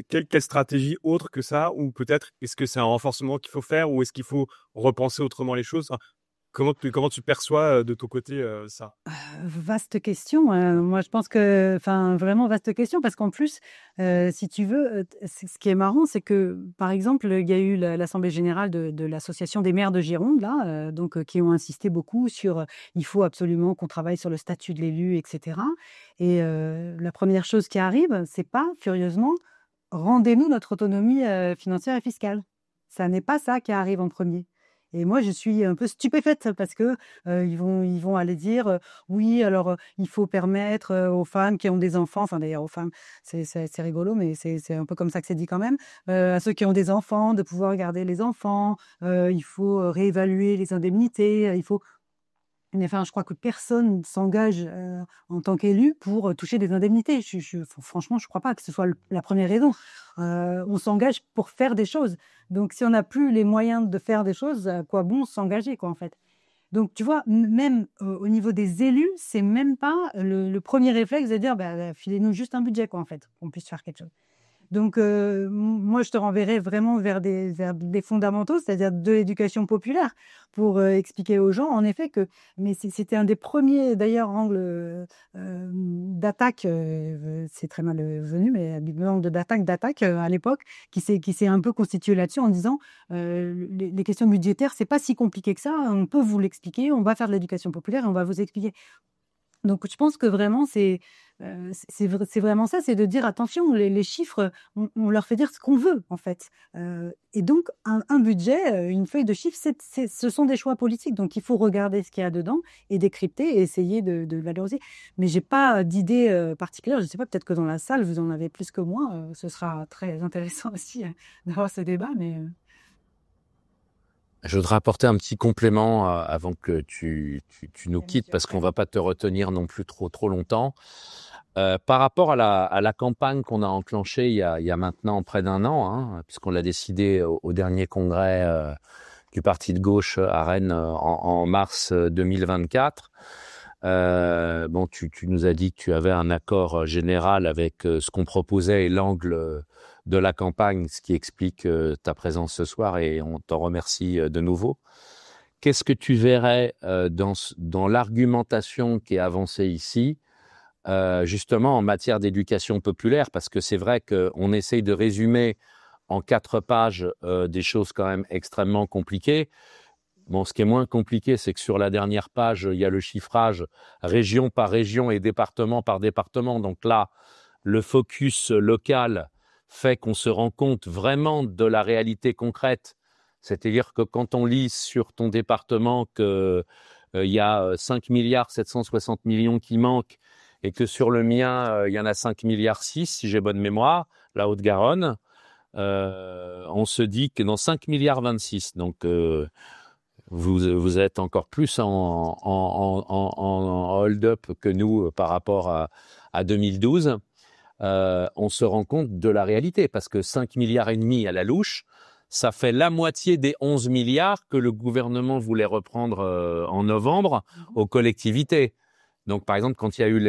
Quelle stratégie autre que ça? Ou peut-être, est-ce que c'est un renforcement qu'il faut faire ou est-ce qu'il faut repenser autrement les choses? Comment tu perçois de ton côté ça? Vaste question. Moi, je pense que, vraiment vaste question, parce qu'en plus, si tu veux, ce qui est marrant, c'est que, par exemple, il y a eu l'Assemblée générale de l'Association des maires de Gironde, là, qui ont insisté beaucoup sur il faut absolument qu'on travaille sur le statut de l'élu, etc. Et la première chose qui arrive, c'est pas, curieusement, rendez-nous notre autonomie financière et fiscale. Ça n'est pas ça qui arrive en premier. Et moi, je suis un peu stupéfaite parce que ils vont aller dire oui, alors il faut permettre aux femmes qui ont des enfants, d'ailleurs aux femmes, c'est rigolo, mais c'est un peu comme ça que c'est dit quand même, à ceux qui ont des enfants, de pouvoir garder les enfants, il faut réévaluer les indemnités, il faut... Enfin, je crois que personne ne s'engage en tant qu'élu pour toucher des indemnités. Franchement, je ne crois pas que ce soit la première raison. On s'engage pour faire des choses. Donc, si on n'a plus les moyens de faire des choses, à quoi bon s'engager, en fait? Donc, tu vois, même au niveau des élus, c'est même pas le premier réflexe de dire, filez-nous juste un budget, en fait, qu'on puisse faire quelque chose. Donc, moi, je te renverrai vraiment vers des fondamentaux, c'est-à-dire de l'éducation populaire, pour expliquer aux gens, en effet, que... Mais c'était un des premiers, d'ailleurs, angles d'attaque, c'est très mal venu, mais du manque d'attaque à l'époque, qui s'est un peu constitué là-dessus en disant les questions budgétaires, c'est pas si compliqué que ça, on peut vous l'expliquer, on va faire de l'éducation populaire et on va vous expliquer. Donc, je pense que vraiment, c'est vraiment ça, c'est de dire attention, les chiffres, on leur fait dire ce qu'on veut, en fait. Et donc, un budget, une feuille de chiffres, ce sont des choix politiques. Donc, il faut regarder ce qu'il y a dedans et décrypter et essayer de valoriser. Mais j'ai pas d'idée particulière. Je ne sais pas, peut-être que dans la salle, vous en avez plus que moi. Ce sera très intéressant aussi d'avoir ce débat. Mais Je voudrais apporter un petit complément avant que tu nous quittes, parce qu'on va pas te retenir non plus trop longtemps. Par rapport à la campagne qu'on a enclenchée il y a maintenant près d'un an, hein, puisqu'on l'a décidé au dernier congrès du parti de gauche à Rennes en mars 2024. Bon, tu nous as dit que tu avais un accord général avec ce qu'on proposait et l'angle de la campagne, ce qui explique ta présence ce soir, et on t'en remercie de nouveau. Qu'est-ce que tu verrais dans l'argumentation qui est avancée ici, justement en matière d'éducation populaire, parce que c'est vrai qu'on essaye de résumer en 4 pages des choses quand même extrêmement compliquées. Bon, ce qui est moins compliqué, c'est que sur la dernière page, il y a le chiffrage région par région et département par département. Donc là, le focus local fait qu'on se rend compte vraiment de la réalité concrète. C'est-à-dire que quand on lit sur ton département qu'il y a 5 milliards 760 millions qui manquent et que sur le mien, il y en a 5 milliards 6, si j'ai bonne mémoire, la Haute-Garonne, on se dit que dans 5 milliards 26, donc vous êtes encore plus en hold-up que nous par rapport à 2012. On se rend compte de la réalité, parce que 5 milliards et demi à la louche, ça fait la moitié des 11 milliards que le gouvernement voulait reprendre en novembre aux collectivités. Donc, par exemple, quand il y a eu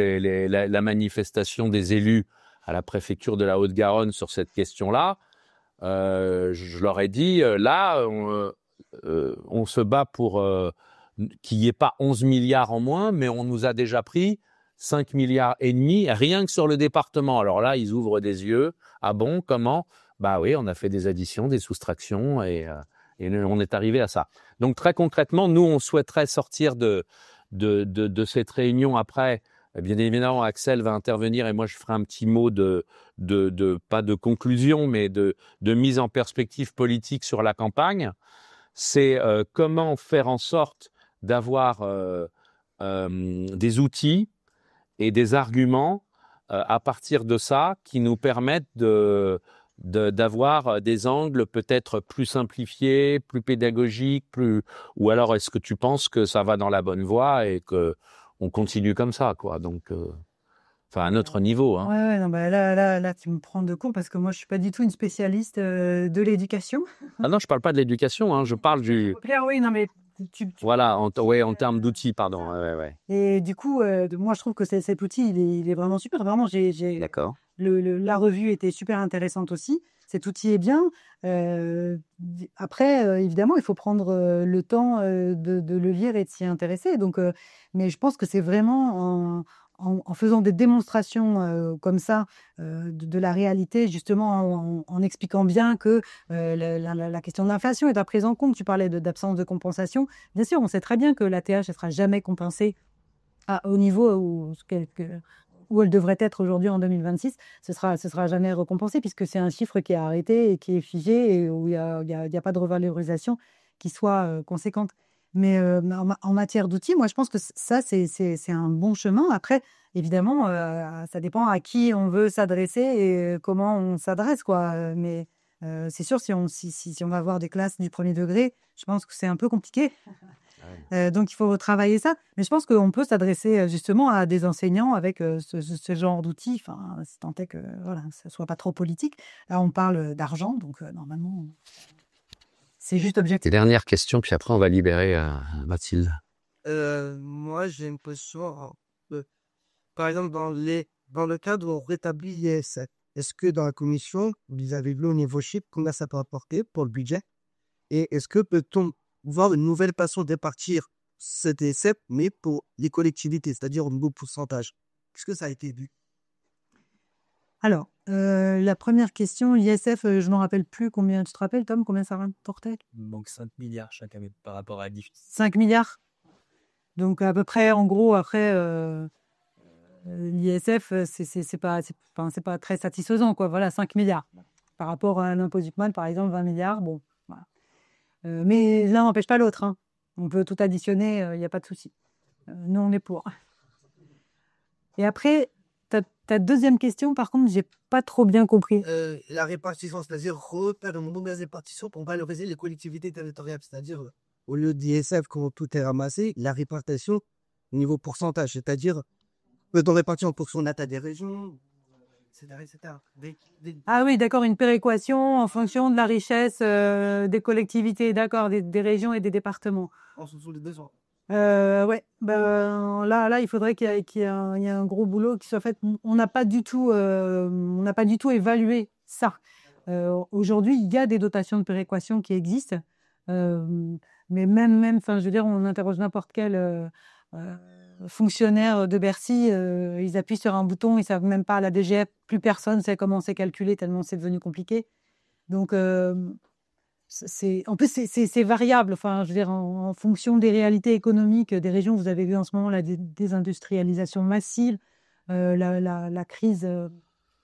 la manifestation des élus à la préfecture de la Haute-Garonne sur cette question-là, je leur ai dit, là, on se bat pour qu'il n'y ait pas 11 milliards en moins, mais on nous a déjà pris 5 milliards et demi, rien que sur le département. Alors là, ils ouvrent des yeux. Ah bon, comment ? Bah oui, on a fait des additions, des soustractions et on est arrivé à ça. Donc très concrètement, nous, on souhaiterait sortir de cette réunion après. Bien évidemment, Axel va intervenir et moi, je ferai un petit mot pas de conclusion, mais de mise en perspective politique sur la campagne. C'est comment faire en sorte d'avoir des outils et des arguments à partir de ça qui nous permettent d'avoir des angles peut-être plus simplifiés, plus pédagogiques, ou alors est-ce que tu penses que ça va dans la bonne voie et que on continue comme ça, quoi. Donc à notre niveau, hein. Ouais, non, bah là, tu me prends de court parce que moi, je suis pas du tout une spécialiste de l'éducation. Ah non, je parle pas de l'éducation, hein, je parle du... Oui, non, mais Voilà, en termes d'outils, pardon. Ouais. Et du coup, moi, je trouve que cet outil, il est vraiment super. Vraiment, D'accord. La revue était super intéressante aussi. Cet outil est bien. Après, évidemment, il faut prendre le temps de le lire et de s'y intéresser. Donc, mais je pense que c'est vraiment en faisant des démonstrations comme ça de la réalité, justement en expliquant bien que la question de l'inflation est à prise en compte. Tu parlais d'absence de compensation. Bien sûr, on sait très bien que la TH ne sera jamais compensée au niveau où elle devrait être aujourd'hui en 2026. Ce sera jamais récompensé puisque c'est un chiffre qui est arrêté et qui est figé et où il y a pas de revalorisation qui soit conséquente. Mais en matière d'outils, moi, je pense que ça, c'est un bon chemin. Après, évidemment, ça dépend à qui on veut s'adresser et comment on s'adresse, quoi. Mais c'est sûr, si on va avoir des classes du premier degré, je pense que c'est un peu compliqué. Donc, il faut travailler ça. Mais je pense qu'on peut s'adresser justement à des enseignants avec ce genre d'outils. Enfin, si tant est que voilà, ça ne soit pas trop politique. Là, on parle d'argent, donc normalement... C'est juste objectif. Dernière question, puis après on va libérer Mathilde. Moi, j'ai une question. Par exemple, dans le cadre où on rétablit l'ISF, est-ce que dans la commission, vous avez vu au niveau chiffre combien ça peut apporter pour le budget? Et est-ce que peut-on voir une nouvelle façon de répartir cet ISF, mais pour les collectivités, c'est-à-dire au niveau pourcentage? Est-ce que ça a été vu? Alors, la première question, l'ISF, je ne me rappelle plus combien. Tu te rappelles, Tom, combien ça rapportait? Il manque 5 milliards chaque année par rapport à 10. 5 milliards. Donc, à peu près, en gros, après, l'ISF, c'est pas très satisfaisant, quoi. Voilà, 5 milliards. Par rapport à l'impôt Zuckman, par exemple, 20 milliards. Bon, voilà. Mais l'un n'empêche pas l'autre, hein. On peut tout additionner, il n'y a pas de souci. Nous, on est pour. Et après, ta deuxième question, par contre, j'ai pas trop bien compris. La répartition, c'est-à-dire repère une mauvaise répartition pour valoriser les collectivités territoriales. C'est-à-dire, au lieu d'ISF, quand tout est ramassé, la répartition au niveau pourcentage. C'est-à-dire, peut-on répartir en fonction de la taille des régions, etc. Ah oui, d'accord, une péréquation en fonction de la richesse des collectivités, d'accord, des régions et des départements. En fonction des besoins. Ouais, ben, là, il faudrait qu'il y ait un gros boulot qui soit fait. On n'a pas du tout évalué ça. Aujourd'hui, il y a des dotations de péréquation qui existent, mais même, enfin, je veux dire, on interroge n'importe quel fonctionnaire de Bercy, ils appuient sur un bouton, ils savent même pas, la DGF, plus personne sait comment c'est calculé tellement c'est devenu compliqué. Donc, en plus, c'est variable. Enfin, je veux dire, en fonction des réalités économiques des régions, vous avez vu en ce moment la désindustrialisation massive, la crise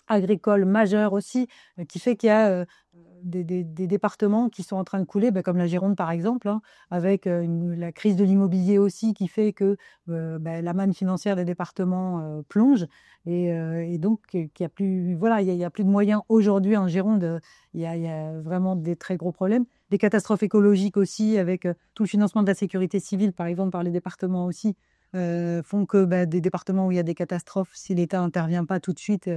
agricole majeure aussi, qui fait qu'il y a des départements qui sont en train de couler, comme la Gironde par exemple, hein, avec la crise de l'immobilier aussi qui fait que la manne financière des départements plonge et donc qu'il y a plus, voilà, il y a plus de moyens aujourd'hui en Gironde. Il y a vraiment des très gros problèmes, des catastrophes écologiques aussi avec tout le financement de la sécurité civile par exemple par les départements aussi font que des départements où il y a des catastrophes, si l'État n'intervient pas tout de suite,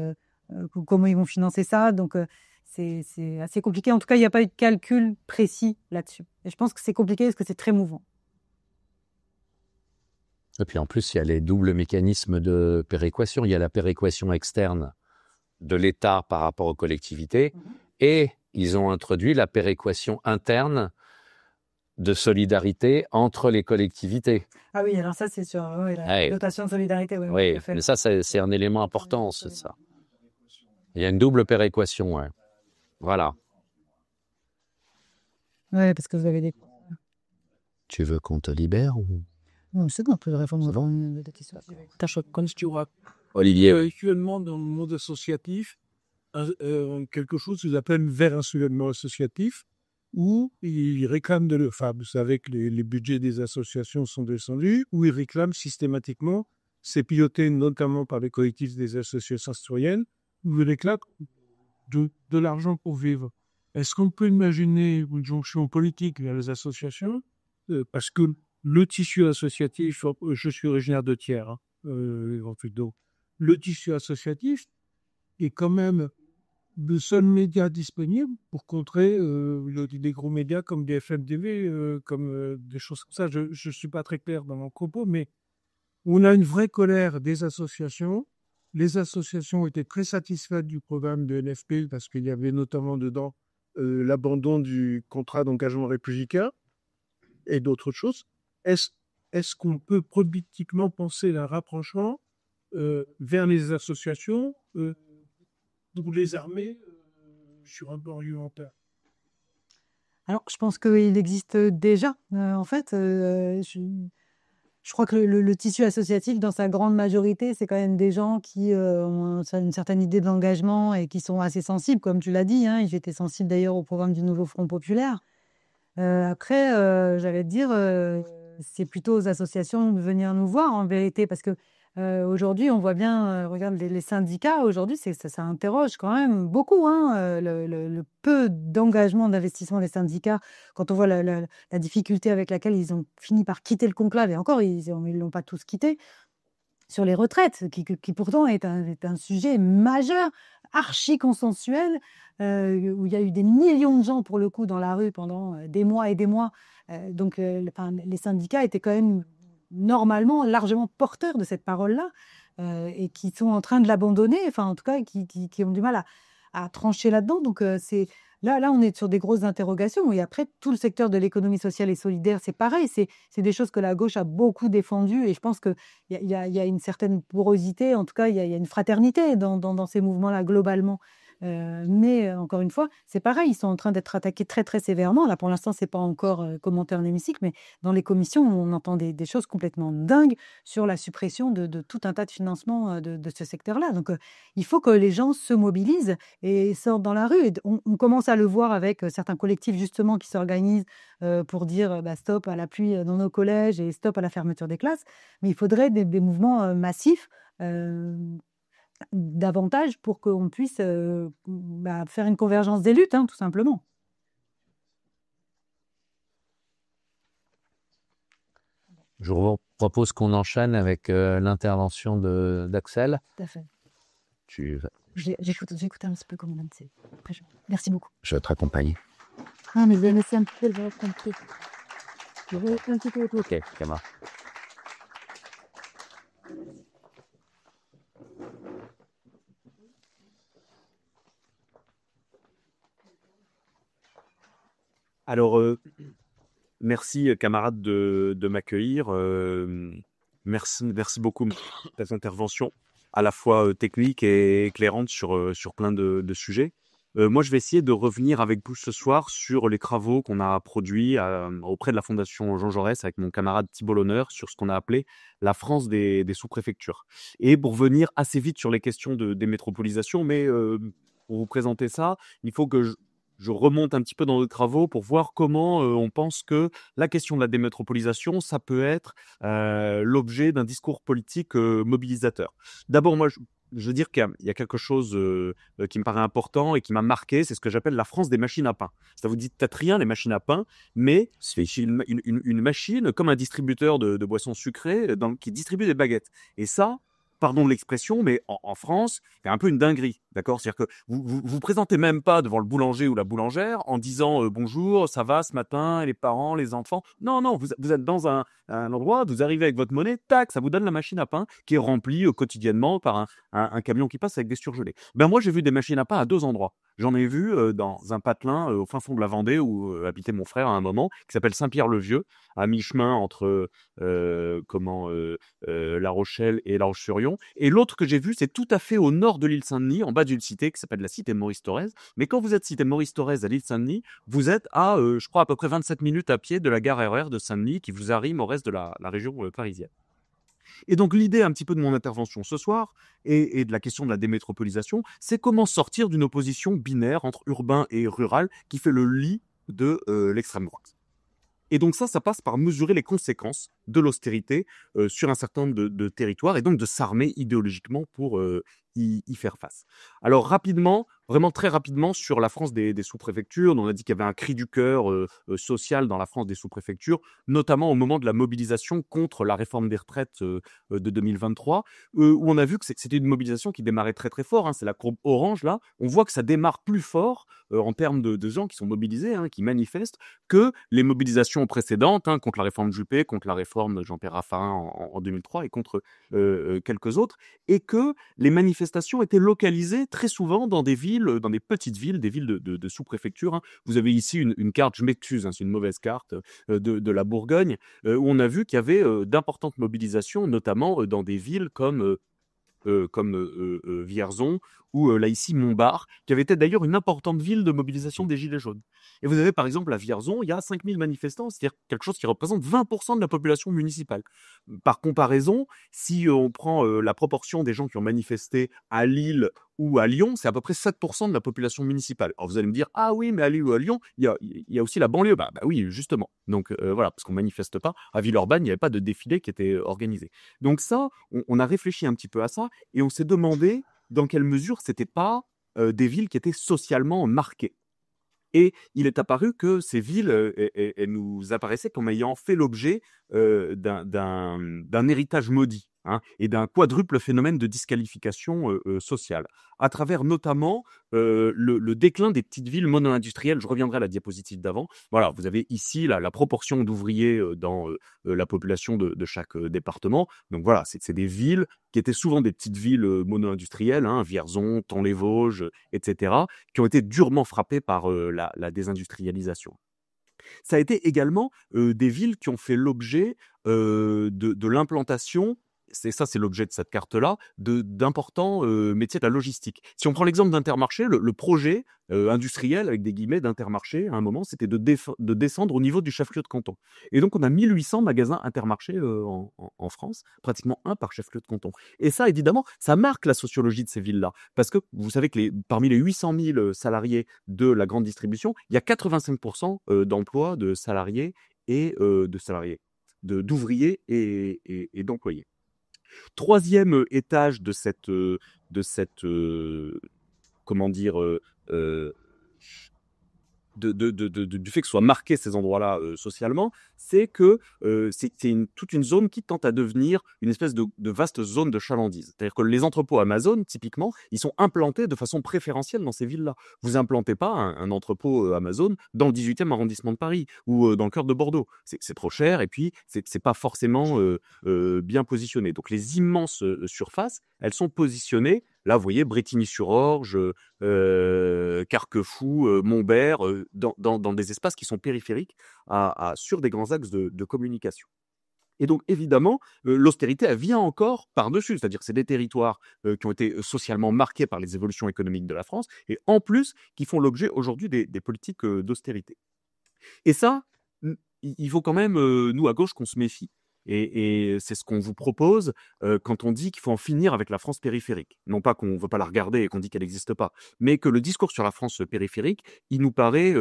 comment ils vont financer ça? Donc c'est assez compliqué. En tout cas, il n'y a pas eu de calcul précis là-dessus. Et je pense que c'est compliqué parce que c'est très mouvant. Et puis en plus, il y a les doubles mécanismes de péréquation. Il y a la péréquation externe de l'État par rapport aux collectivités et ils ont introduit la péréquation interne de solidarité entre les collectivités. Ah oui, alors ça, c'est sur la dotation de solidarité. Oui, mais ça, c'est un élément important, c'est ça. Il y a une double péréquation, ouais. Voilà. Oui, parce que vous avez des... Tu veux qu'on te libère ou... Non, c'est bon, on peut répondre bon. Olivier, actuellement, dans le monde associatif, quelque chose qu'ils appellent vers un soulèvement associatif, où ils réclament vous savez que les budgets des associations sont descendus, où ils réclament systématiquement, c'est piloté notamment par les collectifs des associations citoyennes, où ils réclament de l'argent pour vivre. Est-ce qu'on peut imaginer une jonction politique vers les associations parce que le tissu associatif, je suis originaire de Thiers, donc le tissu associatif est quand même le seul média disponible pour contrer des gros médias comme des FMTV, comme des choses comme ça. Je ne suis pas très clair dans mon propos, mais on a une vraie colère des associations. Les associations étaient très satisfaites du programme de NFP parce qu'il y avait notamment dedans l'abandon du contrat d'engagement républicain et d'autres choses. Est-ce qu'on peut politiquement penser d'un rapprochement vers les associations ou les armées sur un plan argumentaire? Alors, je pense qu'il existe déjà. En fait, je crois que le tissu associatif, dans sa grande majorité, c'est quand même des gens qui ont une certaine idée de l'engagement et qui sont assez sensibles, comme tu l'as dit. Ils étaient sensibles d'ailleurs au programme du Nouveau Front Populaire. Après, j'allais te dire, c'est plutôt aux associations de venir nous voir en vérité, parce que aujourd'hui, on voit bien, regarde les syndicats, aujourd'hui, ça interroge quand même beaucoup le peu d'engagement, d'investissement des syndicats, quand on voit la difficulté avec laquelle ils ont fini par quitter le conclave, et encore, ils ne l'ont pas tous quitté, sur les retraites, qui pourtant est un sujet majeur, archi consensuel, où il y a eu des millions de gens, pour le coup, dans la rue pendant des mois et des mois. Donc, les syndicats étaient quand même normalement largement porteurs de cette parole-là et qui sont en train de l'abandonner, enfin, en tout cas, qui ont du mal à trancher là-dedans. Donc, Là, on est sur des grosses interrogations. Et après, tout le secteur de l'économie sociale et solidaire, c'est pareil. C'est des choses que la gauche a beaucoup défendues. Et je pense qu'il y a une certaine porosité, en tout cas, il y a une fraternité dans ces mouvements-là, globalement. Mais encore une fois, c'est pareil, ils sont en train d'être attaqués très très sévèrement. Là, pour l'instant, c'est pas encore commenté en hémicycle, mais dans les commissions, on entend des choses complètement dingues sur la suppression de tout un tas de financements de ce secteur-là. Donc, il faut que les gens se mobilisent et sortent dans la rue. Et on commence à le voir avec certains collectifs justement qui s'organisent pour dire stop à la pluie dans nos collèges et stop à la fermeture des classes. Mais il faudrait des mouvements massifs. Davantage pour qu'on puisse faire une convergence des luttes, tout simplement. Je vous propose qu'on enchaîne avec l'intervention d'Axel. Tout à fait. Tu... J'écoute un petit peu comment on dit. Merci beaucoup. Je vais te raccompagner. Ah, mais je c'est un petit peu le compris. Je vais un petit peu autour. Ok, ça marche. Alors, merci camarades de m'accueillir. Merci beaucoup de cette intervention, à la fois technique et éclairante sur plein de sujets. Moi, je vais essayer de revenir avec vous ce soir sur les travaux qu'on a produits auprès de la Fondation Jean Jaurès avec mon camarade Thibault Lonneur sur ce qu'on a appelé la France des sous-préfectures. Et pour venir assez vite sur les questions des métropolisations, mais pour vous présenter ça, il faut que je remonte un petit peu dans nos travaux pour voir comment on pense que la question de la démétropolisation, ça peut être l'objet d'un discours politique mobilisateur. D'abord, moi, je veux dire qu'il y a quelque chose qui me paraît important et qui m'a marqué, c'est ce que j'appelle la France des machines à pain. Ça vous dit peut-être rien, les machines à pain, mais c'est une machine comme un distributeur de boissons sucrées qui distribue des baguettes. Et ça, pardon de l'expression, mais en France, c'est un peu une dinguerie, d'accord? C'est-à-dire que vous présentez même pas devant le boulanger ou la boulangère en disant bonjour, ça va ce matin, les parents, les enfants. Non, vous êtes dans un endroit, vous arrivez avec votre monnaie, tac, ça vous donne la machine à pain qui est remplie quotidiennement par un camion qui passe avec des surgelés. Ben moi, j'ai vu des machines à pain à 2 endroits. J'en ai vu dans un patelin au fin fond de la Vendée où habitait mon frère à un moment, qui s'appelle Saint-Pierre-le-Vieux, à mi-chemin entre La Rochelle et La Roche-sur-Yon. Et l'autre que j'ai vu, c'est tout à fait au nord de l'île Saint-Denis, en bas d'une cité qui s'appelle la cité Maurice-Thorez. Mais quand vous êtes cité Maurice-Thorez à l'île Saint-Denis, vous êtes à, je crois, à peu près 27 minutes à pied de la gare RER de Saint-Denis qui vous arrive au reste de la région parisienne. Et donc l'idée un petit peu de mon intervention ce soir et de la question de la démétropolisation, c'est comment sortir d'une opposition binaire entre urbain et rural qui fait le lit de l'extrême droite. Et donc ça passe par mesurer les conséquences de l'austérité sur un certain nombre de territoires et donc de s'armer idéologiquement pour y faire face. Alors rapidement, vraiment très rapidement, sur la France des sous-préfectures, on a dit qu'il y avait un cri du cœur social dans la France des sous-préfectures, notamment au moment de la mobilisation contre la réforme des retraites de 2023, où on a vu que c'était une mobilisation qui démarrait très très fort, c'est la courbe orange là, on voit que ça démarre plus fort en termes de gens qui sont mobilisés, qui manifestent, que les mobilisations précédentes, contre la réforme Juppé, contre la réforme de Jean-Pierre Raffarin en 2003 et contre quelques autres, et que les manifestations étaient localisées très souvent dans des villes, dans des petites villes, des villes de sous-préfecture. Vous avez ici une carte, je m'excuse, c'est une mauvaise carte, de la Bourgogne, où on a vu qu'il y avait d'importantes mobilisations, notamment dans des villes comme Vierzon ou là ici Montbard, qui avait été d'ailleurs une importante ville de mobilisation des Gilets jaunes. Et vous avez par exemple à Vierzon, il y a 5000 manifestants, c'est-à-dire quelque chose qui représente 20% de la population municipale. Par comparaison, si on prend la proportion des gens qui ont manifesté à Lille ou à Lyon, c'est à peu près 7% de la population municipale. Alors vous allez me dire, ah oui, mais à Lille ou à Lyon, il y a aussi la banlieue. Bah oui, justement. Donc voilà, parce qu'on manifeste pas. À Villeurbanne, il n'y avait pas de défilé qui était organisé. Donc ça, on a réfléchi un petit peu à ça et on s'est demandé dans quelle mesure c'était pas des villes qui étaient socialement marquées. Et il est apparu que ces villes elles nous apparaissaient comme ayant fait l'objet d'un héritage maudit. hein, et d'un quadruple phénomène de disqualification sociale, à travers notamment le déclin des petites villes mono-industrielles. Je reviendrai à la diapositive d'avant. Voilà, vous avez ici la proportion d'ouvriers dans la population de chaque département. Donc voilà, c'est des villes qui étaient souvent des petites villes mono-industrielles, hein, Vierzon, Thaon-les-Vosges, etc., qui ont été durement frappées par la désindustrialisation. Ça a été également des villes qui ont fait l'objet de l'implantation, c'est l'objet de cette carte-là, d'importants métiers de la logistique. Si on prend l'exemple d'Intermarché, le projet industriel, avec des guillemets, d'Intermarché, à un moment, c'était de descendre au niveau du chef-lieu de canton. Et donc, on a 1800 magasins Intermarché en France, pratiquement un par chef-lieu de canton. Et ça, évidemment, ça marque la sociologie de ces villes-là. Parce que vous savez que parmi les 800 000 salariés de la grande distribution, il y a 85% d'emplois de salariés et d'ouvriers et d'employés. Troisième étage de cette comment dire, du fait que soient marqués ces endroits-là socialement, c'est que c'est toute une zone qui tente à devenir une espèce de vaste zone de chalandise. C'est-à-dire que les entrepôts Amazon, typiquement, ils sont implantés de façon préférentielle dans ces villes-là. Vous implantez pas un entrepôt Amazon dans le 18e arrondissement de Paris ou dans le cœur de Bordeaux. C'est trop cher et puis c'est pas forcément bien positionné. Donc les immenses surfaces, elles sont positionnées. Là, vous voyez, Brétigny-sur-Orge, Carquefou, Montbert, dans des espaces qui sont périphériques sur des grands axes de communication. Et donc, évidemment, l'austérité, elle vient encore par-dessus. C'est-à-dire que c'est des territoires qui ont été socialement marqués par les évolutions économiques de la France et en plus, qui font l'objet aujourd'hui des politiques d'austérité. Et ça, il faut quand même, nous, à gauche, qu'on se méfie. Et c'est ce qu'on vous propose quand on dit qu'il faut en finir avec la France périphérique. Non pas qu'on ne veut pas la regarder et qu'on dit qu'elle n'existe pas, mais que le discours sur la France périphérique, il nous paraît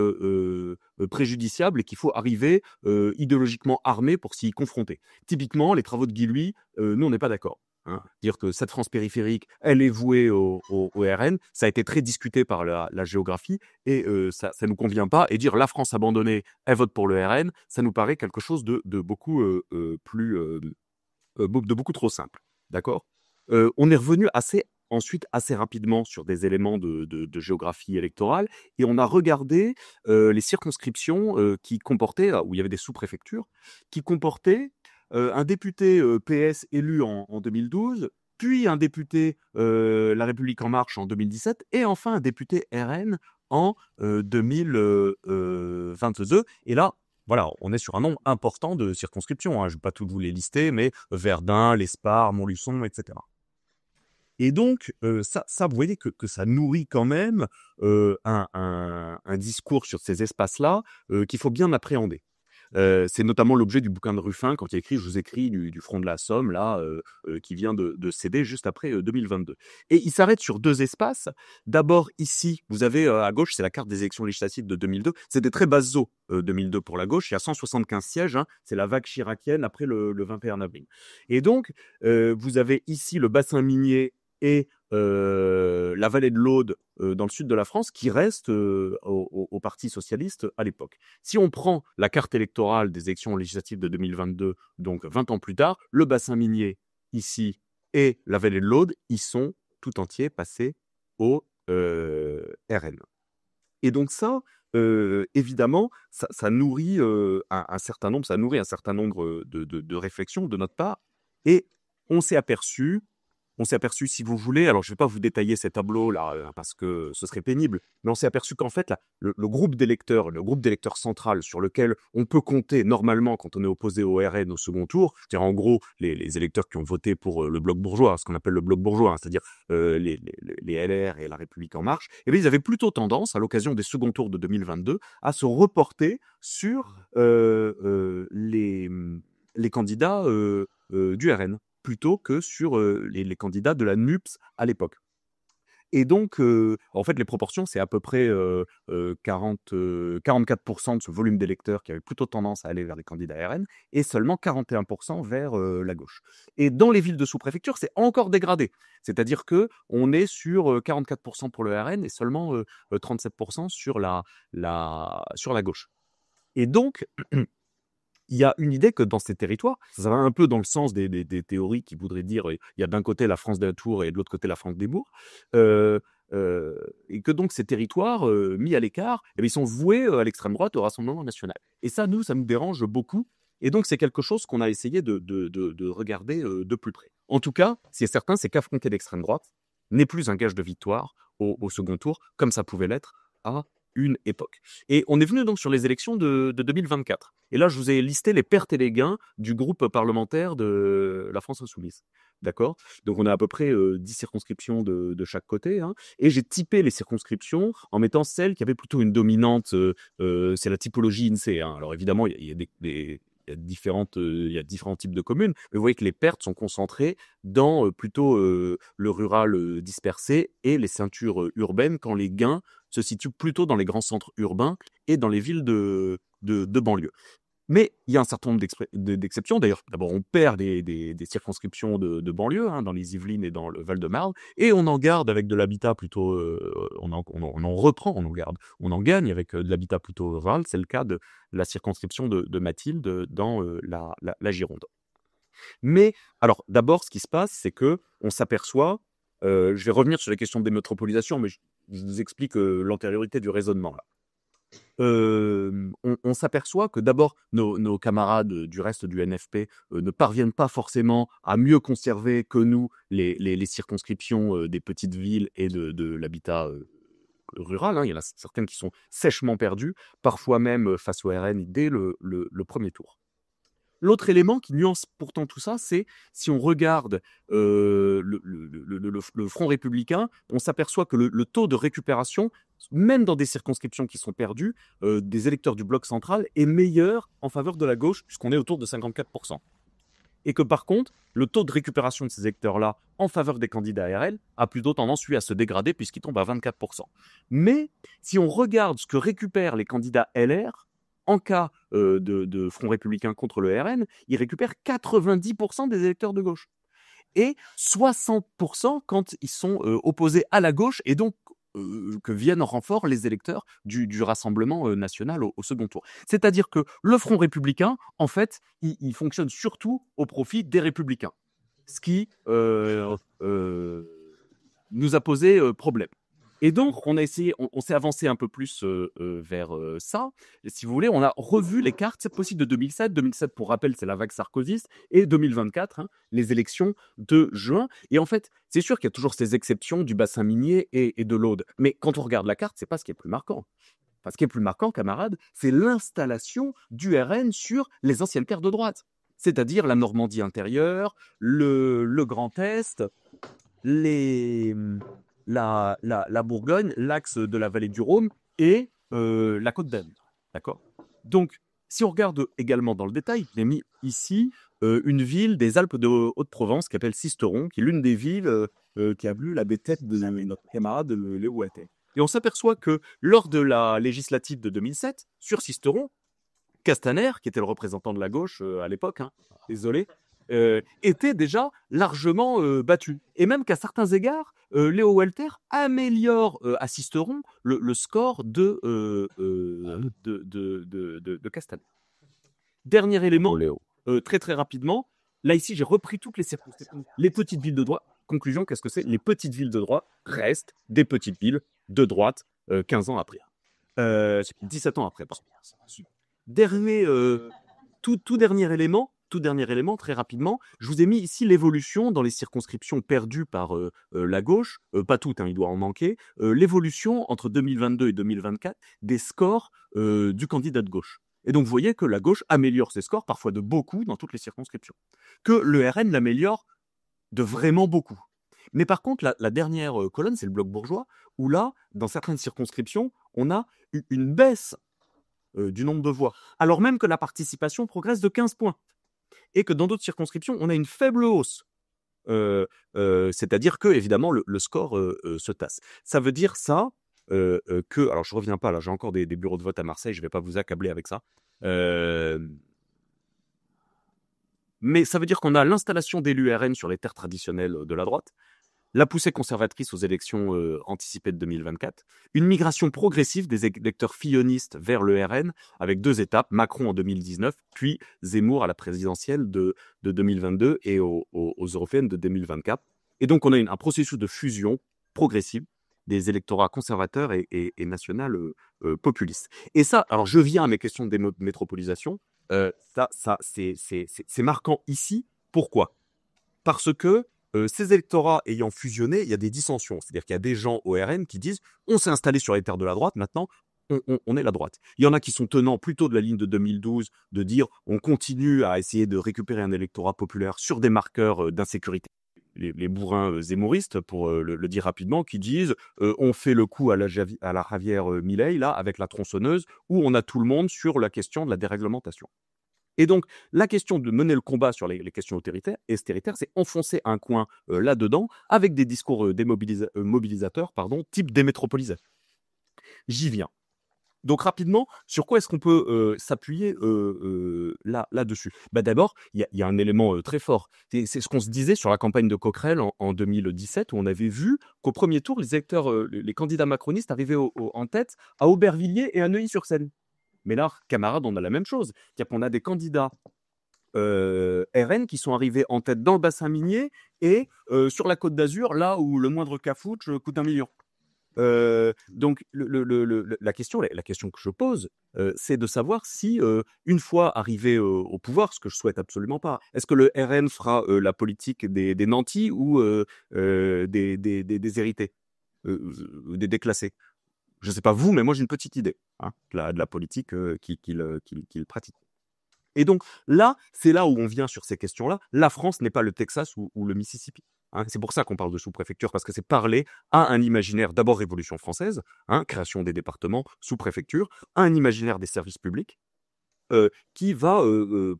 préjudiciable et qu'il faut arriver idéologiquement armé pour s'y confronter. Typiquement, les travaux de Guy Louis, nous, on n'est pas d'accord. Hein. Dire que cette France périphérique, elle est vouée au RN, ça a été très discuté par la géographie et ça nous convient pas. Et dire la France abandonnée, elle vote pour le RN, ça nous paraît quelque chose de beaucoup de beaucoup trop simple. D'accord ? On est revenu ensuite assez rapidement sur des éléments de géographie électorale et on a regardé les circonscriptions qui comportaient, où il y avait des sous-préfectures, qui comportaient un député PS élu en 2012, puis un député La République En Marche en 2017, et enfin un député RN en 2022. Et là, voilà, on est sur un nombre important de circonscriptions. Hein. Je ne vais pas toutes vous les lister, mais Verdun, l'Espard, Montluçon, etc. Et donc, ça, vous voyez que ça nourrit quand même un discours sur ces espaces-là qu'il faut bien appréhender. C'est notamment l'objet du bouquin de Ruffin quand il écrit « Je vous écris du front de la Somme », là, qui vient de céder juste après 2022. Et il s'arrête sur deux espaces. D'abord, ici, vous avez à gauche, c'est la carte des élections législatives de 2002. C'est des très basses eaux 2002 pour la gauche. Il y a 175 sièges. Hein, c'est la vague chiracienne après le 21 avril. Et donc, vous avez ici le bassin minier et la vallée de l'Aude dans le sud de la France qui reste au Parti socialiste à l'époque. Si on prend la carte électorale des élections législatives de 2022, donc 20 ans plus tard, le bassin minier ici et la vallée de l'Aude, ils sont tout entiers passés au RN. Et donc ça, évidemment, ça nourrit un certain nombre de réflexions de notre part. Et on s'est aperçu, si vous voulez, alors je ne vais pas vous détailler ces tableaux-là parce que ce serait pénible, mais on s'est aperçu qu'en fait, là, le groupe d'électeurs central sur lequel on peut compter normalement quand on est opposé au RN au second tour, c'est-à-dire en gros les électeurs qui ont voté pour le bloc bourgeois, ce qu'on appelle le bloc bourgeois, hein, c'est-à-dire les LR et la République En Marche, et bien ils avaient plutôt tendance, à l'occasion des seconds tours de 2022, à se reporter sur les candidats du RN, plutôt que sur les candidats de la NUPS à l'époque. Et donc, en fait, les proportions, c'est à peu près 44% de ce volume d'électeurs qui avait plutôt tendance à aller vers les candidats RN et seulement 41% vers la gauche. Et dans les villes de sous-préfecture, c'est encore dégradé. C'est-à-dire qu'on est sur 44% pour le RN et seulement 37% sur la gauche. Et donc, il y a une idée que dans ces territoires, ça va un peu dans le sens des théories qui voudraient dire il y a d'un côté la France des tours et de l'autre côté la France des bourgs, et que donc ces territoires mis à l'écart, ils sont voués à l'extrême droite, au Rassemblement national. Et ça nous dérange beaucoup. Et donc c'est quelque chose qu'on a essayé de regarder de plus près. En tout cas, ce qui est certain, c'est qu'affronter l'extrême droite n'est plus un gage de victoire au second tour, comme ça pouvait l'être à une époque. Et on est venu donc sur les élections de 2024. Et là, je vous ai listé les pertes et les gains du groupe parlementaire de la France Insoumise. D'accord? Donc, on a à peu près 10 circonscriptions de chaque côté. Hein, et j'ai typé les circonscriptions en mettant celles qui avaient plutôt une dominante. C'est la typologie INSEE. Hein. Alors, évidemment, il y a différents types de communes, mais vous voyez que les pertes sont concentrées dans plutôt le rural dispersé et les ceintures urbaines, quand les gains se situent plutôt dans les grands centres urbains et dans les villes de banlieue. Mais il y a un certain nombre d'exceptions. D'ailleurs, d'abord, on perd des circonscriptions de banlieue, hein, dans les Yvelines et dans le Val-de-Marne, et on en garde avec de l'habitat plutôt... on en reprend, on en garde. On en gagne avec de l'habitat plutôt rural. C'est le cas de la circonscription de Mathilde dans la Gironde. Mais, alors, d'abord, ce qui se passe, c'est que on s'aperçoit... je vais revenir sur la question des métropolisations, mais je vous explique l'antériorité du raisonnement, là. On s'aperçoit que d'abord nos camarades du reste du NFP ne parviennent pas forcément à mieux conserver que nous les circonscriptions des petites villes et de l'habitat rural. Hein. Il y en a certaines qui sont sèchement perdues, parfois même face au RN dès le premier tour. L'autre élément qui nuance pourtant tout ça, c'est si on regarde le Front républicain, on s'aperçoit que le taux de récupération, même dans des circonscriptions qui sont perdues, des électeurs du bloc central est meilleur en faveur de la gauche, puisqu'on est autour de 54%. Et que par contre, le taux de récupération de ces électeurs-là en faveur des candidats RL a plutôt tendance, lui, à se dégrader, puisqu'il tombe à 24%. Mais si on regarde ce que récupèrent les candidats LR, en cas de Front républicain contre le RN, ils récupèrent 90% des électeurs de gauche. Et 60% quand ils sont opposés à la gauche, et donc que viennent en renfort les électeurs du Rassemblement national au second tour. C'est-à-dire que le Front républicain, en fait, il fonctionne surtout au profit des républicains. Ce qui nous a posé problème. Et donc, on s'est avancé un peu plus vers ça. Et si vous voulez, on a revu les cartes, c'est possible, de 2007. 2007, pour rappel, c'est la vague sarkozyste. Et 2024, hein, les élections de juin. Et en fait, c'est sûr qu'il y a toujours ces exceptions du bassin minier et de l'Aude. Mais quand on regarde la carte, c'est pas ce qui est plus marquant. Enfin, ce qui est plus marquant, camarades, c'est l'installation du RN sur les anciennes terres de droite. C'est-à-dire la Normandie intérieure, le Grand Est, la Bourgogne, l'axe de la vallée du Rhône et la côte d'Azur. D'accord ? Donc, si on regarde également dans le détail, j'ai mis ici une ville des Alpes de Haute-Provence qui s'appelle Sisteron, qui est l'une des villes qui a vu la bête de notre camarade Léo Wattet. Et on s'aperçoit que lors de la législative de 2007, sur Sisteron, Castaner, qui était le représentant de la gauche à l'époque, hein, désolé, était déjà largement battu. Et même qu'à certains égards, Léo Walter améliore à Sisteron le score de Castaner. Dernier élément, très très rapidement, là ici j'ai repris toutes les circonscriptions. Les petites villes de droite, conclusion, qu'est-ce que c'est ? Les petites villes de droite restent des petites villes de droite 15 ans après. 17 ans après, pardon. Tout dernier élément, très rapidement, je vous ai mis ici l'évolution dans les circonscriptions perdues par la gauche, pas toutes, hein, il doit en manquer, l'évolution entre 2022 et 2024 des scores du candidat de gauche. Et donc vous voyez que la gauche améliore ses scores, parfois de beaucoup, dans toutes les circonscriptions. Que le RN l'améliore de vraiment beaucoup. Mais par contre, la dernière colonne, c'est le bloc bourgeois, où là, dans certaines circonscriptions, on a une baisse du nombre de voix, alors même que la participation progresse de 15 points. Et que dans d'autres circonscriptions, on a une faible hausse. C'est-à-dire que, évidemment, le score se tasse. Ça veut dire ça, que... Alors, je reviens pas, là, j'ai encore des bureaux de vote à Marseille, je vais pas vous accabler avec ça. Mais ça veut dire qu'on a l'installation d'élus RN sur les terres traditionnelles de la droite, la poussée conservatrice aux élections anticipées de 2024, une migration progressive des électeurs fillonistes vers le RN, avec 2 étapes, Macron en 2019, puis Zemmour à la présidentielle de 2022 et aux européennes de 2024. Et donc, on a un processus de fusion progressive des électorats conservateurs et national populistes. Et ça, alors je viens à mes questions de métropolisation, c'est marquant ici. Pourquoi ? Parce que ces électorats ayant fusionné, il y a des dissensions. C'est-à-dire qu'il y a des gens au RN qui disent « on s'est installé sur les terres de la droite, maintenant on est la droite ». Il y en a qui sont tenants plutôt de la ligne de 2012, de dire « on continue à essayer de récupérer un électorat populaire sur des marqueurs d'insécurité ». Les bourrins zémouristes, pour le dire rapidement, qui disent on fait le coup à la Javier Milei, là, avec la tronçonneuse, où on a tout le monde sur la question de la déréglementation. Et donc, la question de mener le combat sur les questions austéritaires, c'est enfoncer un coin là-dedans, avec des discours mobilisateurs, type démétropolisé. J'y viens. Donc rapidement, sur quoi est-ce qu'on peut s'appuyer là-dessus ? D'abord, il y a un élément très fort. C'est ce qu'on se disait sur la campagne de Coquerel en 2017, où on avait vu qu'au premier tour, les électeurs, les candidats macronistes arrivaient en tête à Aubervilliers et à Neuilly-sur-Seine. Mais là, camarades, on a la même chose. C'est-à-dire qu'on a des candidats RN qui sont arrivés en tête dans le bassin minier et sur la Côte d'Azur, là où le moindre cafouche coûte 1 million. Donc la question que je pose, c'est de savoir si une fois arrivé au pouvoir, ce que je souhaite absolument pas, est-ce que le RN fera la politique des nantis ou des hérités, des déclassés? Je sais pas vous, mais moi j'ai une petite idée de la politique qu'il pratique. Et donc là, c'est là où on vient sur ces questions-là. La France n'est pas le Texas ou le Mississippi. C'est pour ça qu'on parle de sous-préfecture, parce que c'est parler à un imaginaire, d'abord Révolution française, création des départements, sous-préfecture, à un imaginaire des services publics, qui va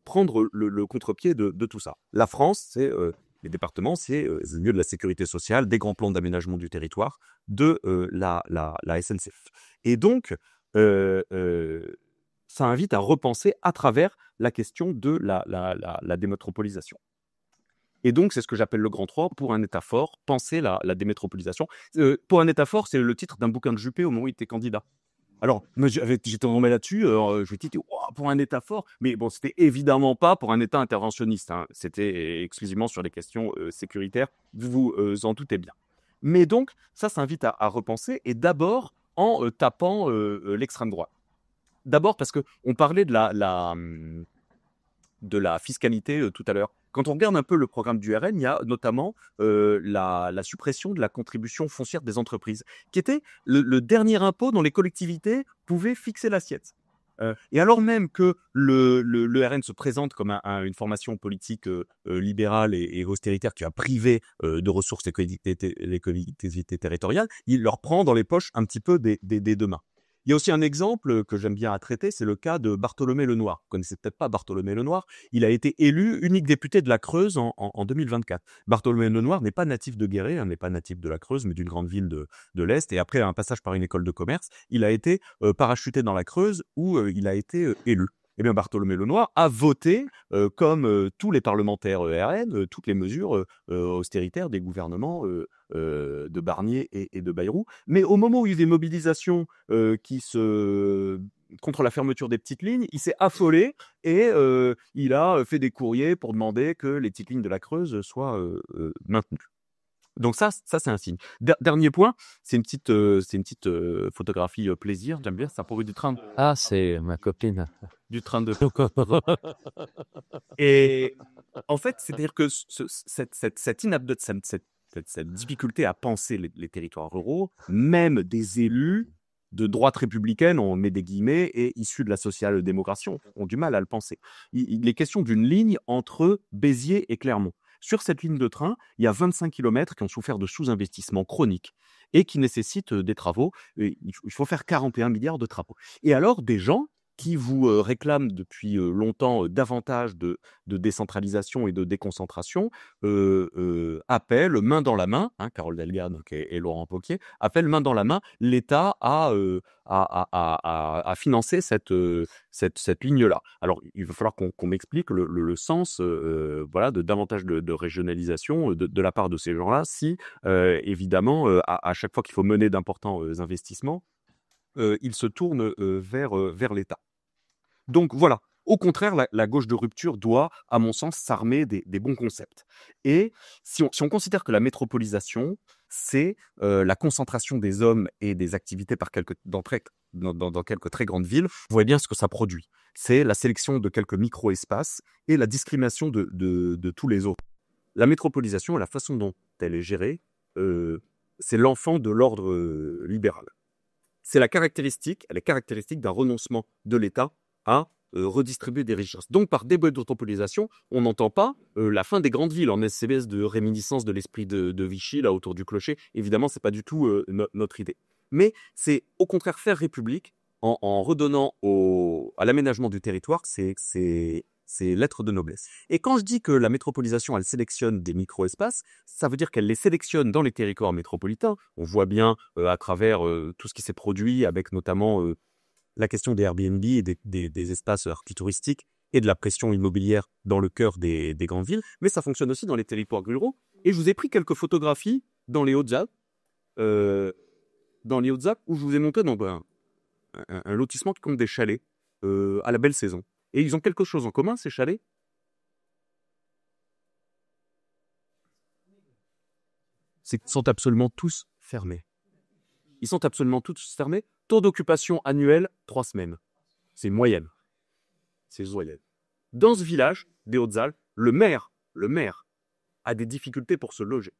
prendre le contre-pied de tout ça. La France, c'est les départements, c'est le lieu de la sécurité sociale, des grands plans d'aménagement du territoire, de la SNCF. Et donc, ça invite à repenser à travers la question de la démétropolisation. Et donc, c'est ce que j'appelle le grand 3, pour un État fort, penser la démétropolisation. Pour un État fort, c'est le titre d'un bouquin de Juppé au moment où il était candidat. Alors, j'étais tombé là-dessus, je me suis dit, pour un État fort, mais bon, c'était évidemment pas pour un État interventionniste, c'était exclusivement sur les questions sécuritaires, vous en doutez bien. Mais donc, ça invite à repenser, et d'abord en tapant l'extrême droite. D'abord parce qu'on parlait de la fiscalité tout à l'heure. Quand on regarde un peu le programme du RN, il y a notamment la suppression de la contribution foncière des entreprises, qui était le dernier impôt dont les collectivités pouvaient fixer l'assiette. Et alors même que le RN se présente comme une formation politique libérale et austéritaire qui a privé de ressources les collectivités territoriales, il leur prend dans les poches un petit peu des 2 mains. Il y a aussi un exemple que j'aime bien à traiter, c'est le cas de Bartholomé Lenoir. Vous ne connaissez peut-être pas Bartholomé Lenoir. Il a été élu unique député de la Creuse en 2024. Bartholomé Lenoir n'est pas natif de Guéret, n'est pas natif de la Creuse, mais d'une grande ville de l'Est. Et après un passage par une école de commerce, il a été parachuté dans la Creuse où il a été élu. Eh bien, Bartholomé Lenoir a voté, comme tous les parlementaires RN, toutes les mesures austéritaires des gouvernements de Barnier et de Bayrou. Mais au moment où il y a eu des mobilisations contre la fermeture des petites lignes, il s'est affolé et il a fait des courriers pour demander que les petites lignes de la Creuse soient maintenues. Donc ça c'est un signe. Dernier point, c'est une petite photographie plaisir. J'aime bien, ça pourrait du train. Ah, c'est ma copine. Du train de. Et en fait, c'est-à-dire que cette difficulté à penser les territoires ruraux, même des élus de droite républicaine, on met des guillemets, et issus de la social-démocratie ont du mal à le penser. Il est question d'une ligne entre Béziers et Clermont. Sur cette ligne de train, il y a 25 km qui ont souffert de sous-investissement chronique et qui nécessitent des travaux. Il faut faire 41 milliards de travaux. Et alors, des gens qui vous réclament depuis longtemps davantage de décentralisation et de déconcentration, appellent main dans la main, Carole Delga donc, et Laurent Wauquiez, appellent main dans la main l'État à financer cette ligne-là. Alors, il va falloir qu'on m'explique le sens voilà, de davantage de régionalisation de la part de ces gens-là, si évidemment, à chaque fois qu'il faut mener d'importants investissements, ils se tournent vers l'État. Donc voilà, au contraire, la gauche de rupture doit, à mon sens, s'armer des bons concepts. Et si on considère que la métropolisation, c'est la concentration des hommes et des activités dans quelques très grandes villes, vous voyez bien ce que ça produit. C'est la sélection de quelques micro-espaces et la discrimination de tous les autres. La métropolisation, la façon dont elle est gérée, c'est l'enfant de l'ordre libéral. Elle est caractéristique d'un renoncement de l'État à redistribuer des richesses. Donc, par démétropolisation, on n'entend pas la fin des grandes villes en espèce de réminiscence de l'esprit de Vichy, là, autour du clocher. Évidemment, ce n'est pas du tout notre idée. Mais c'est au contraire faire république en redonnant à l'aménagement du territoire, c'est lettre de noblesse. Et quand je dis que la métropolisation, elle sélectionne des micro-espaces, ça veut dire qu'elle les sélectionne dans les territoires métropolitains. On voit bien à travers tout ce qui s'est produit, avec notamment la question des Airbnb et des espaces touristiques et de la pression immobilière dans le cœur des grandes villes, mais ça fonctionne aussi dans les territoires ruraux. Et je vous ai pris quelques photographies dans les Hautes-Alpes, où je vous ai montré donc, un lotissement qui compte des chalets à la belle saison. Et ils ont quelque chose en commun, ces chalets. C'est qu'ils sont absolument tous fermés. Ils sont absolument tous fermés. Taux d'occupation annuel, 3 semaines. C'est une moyenne. C'est moyenne. Dans ce village des Hautes-Alpes, le maire a des difficultés pour se loger.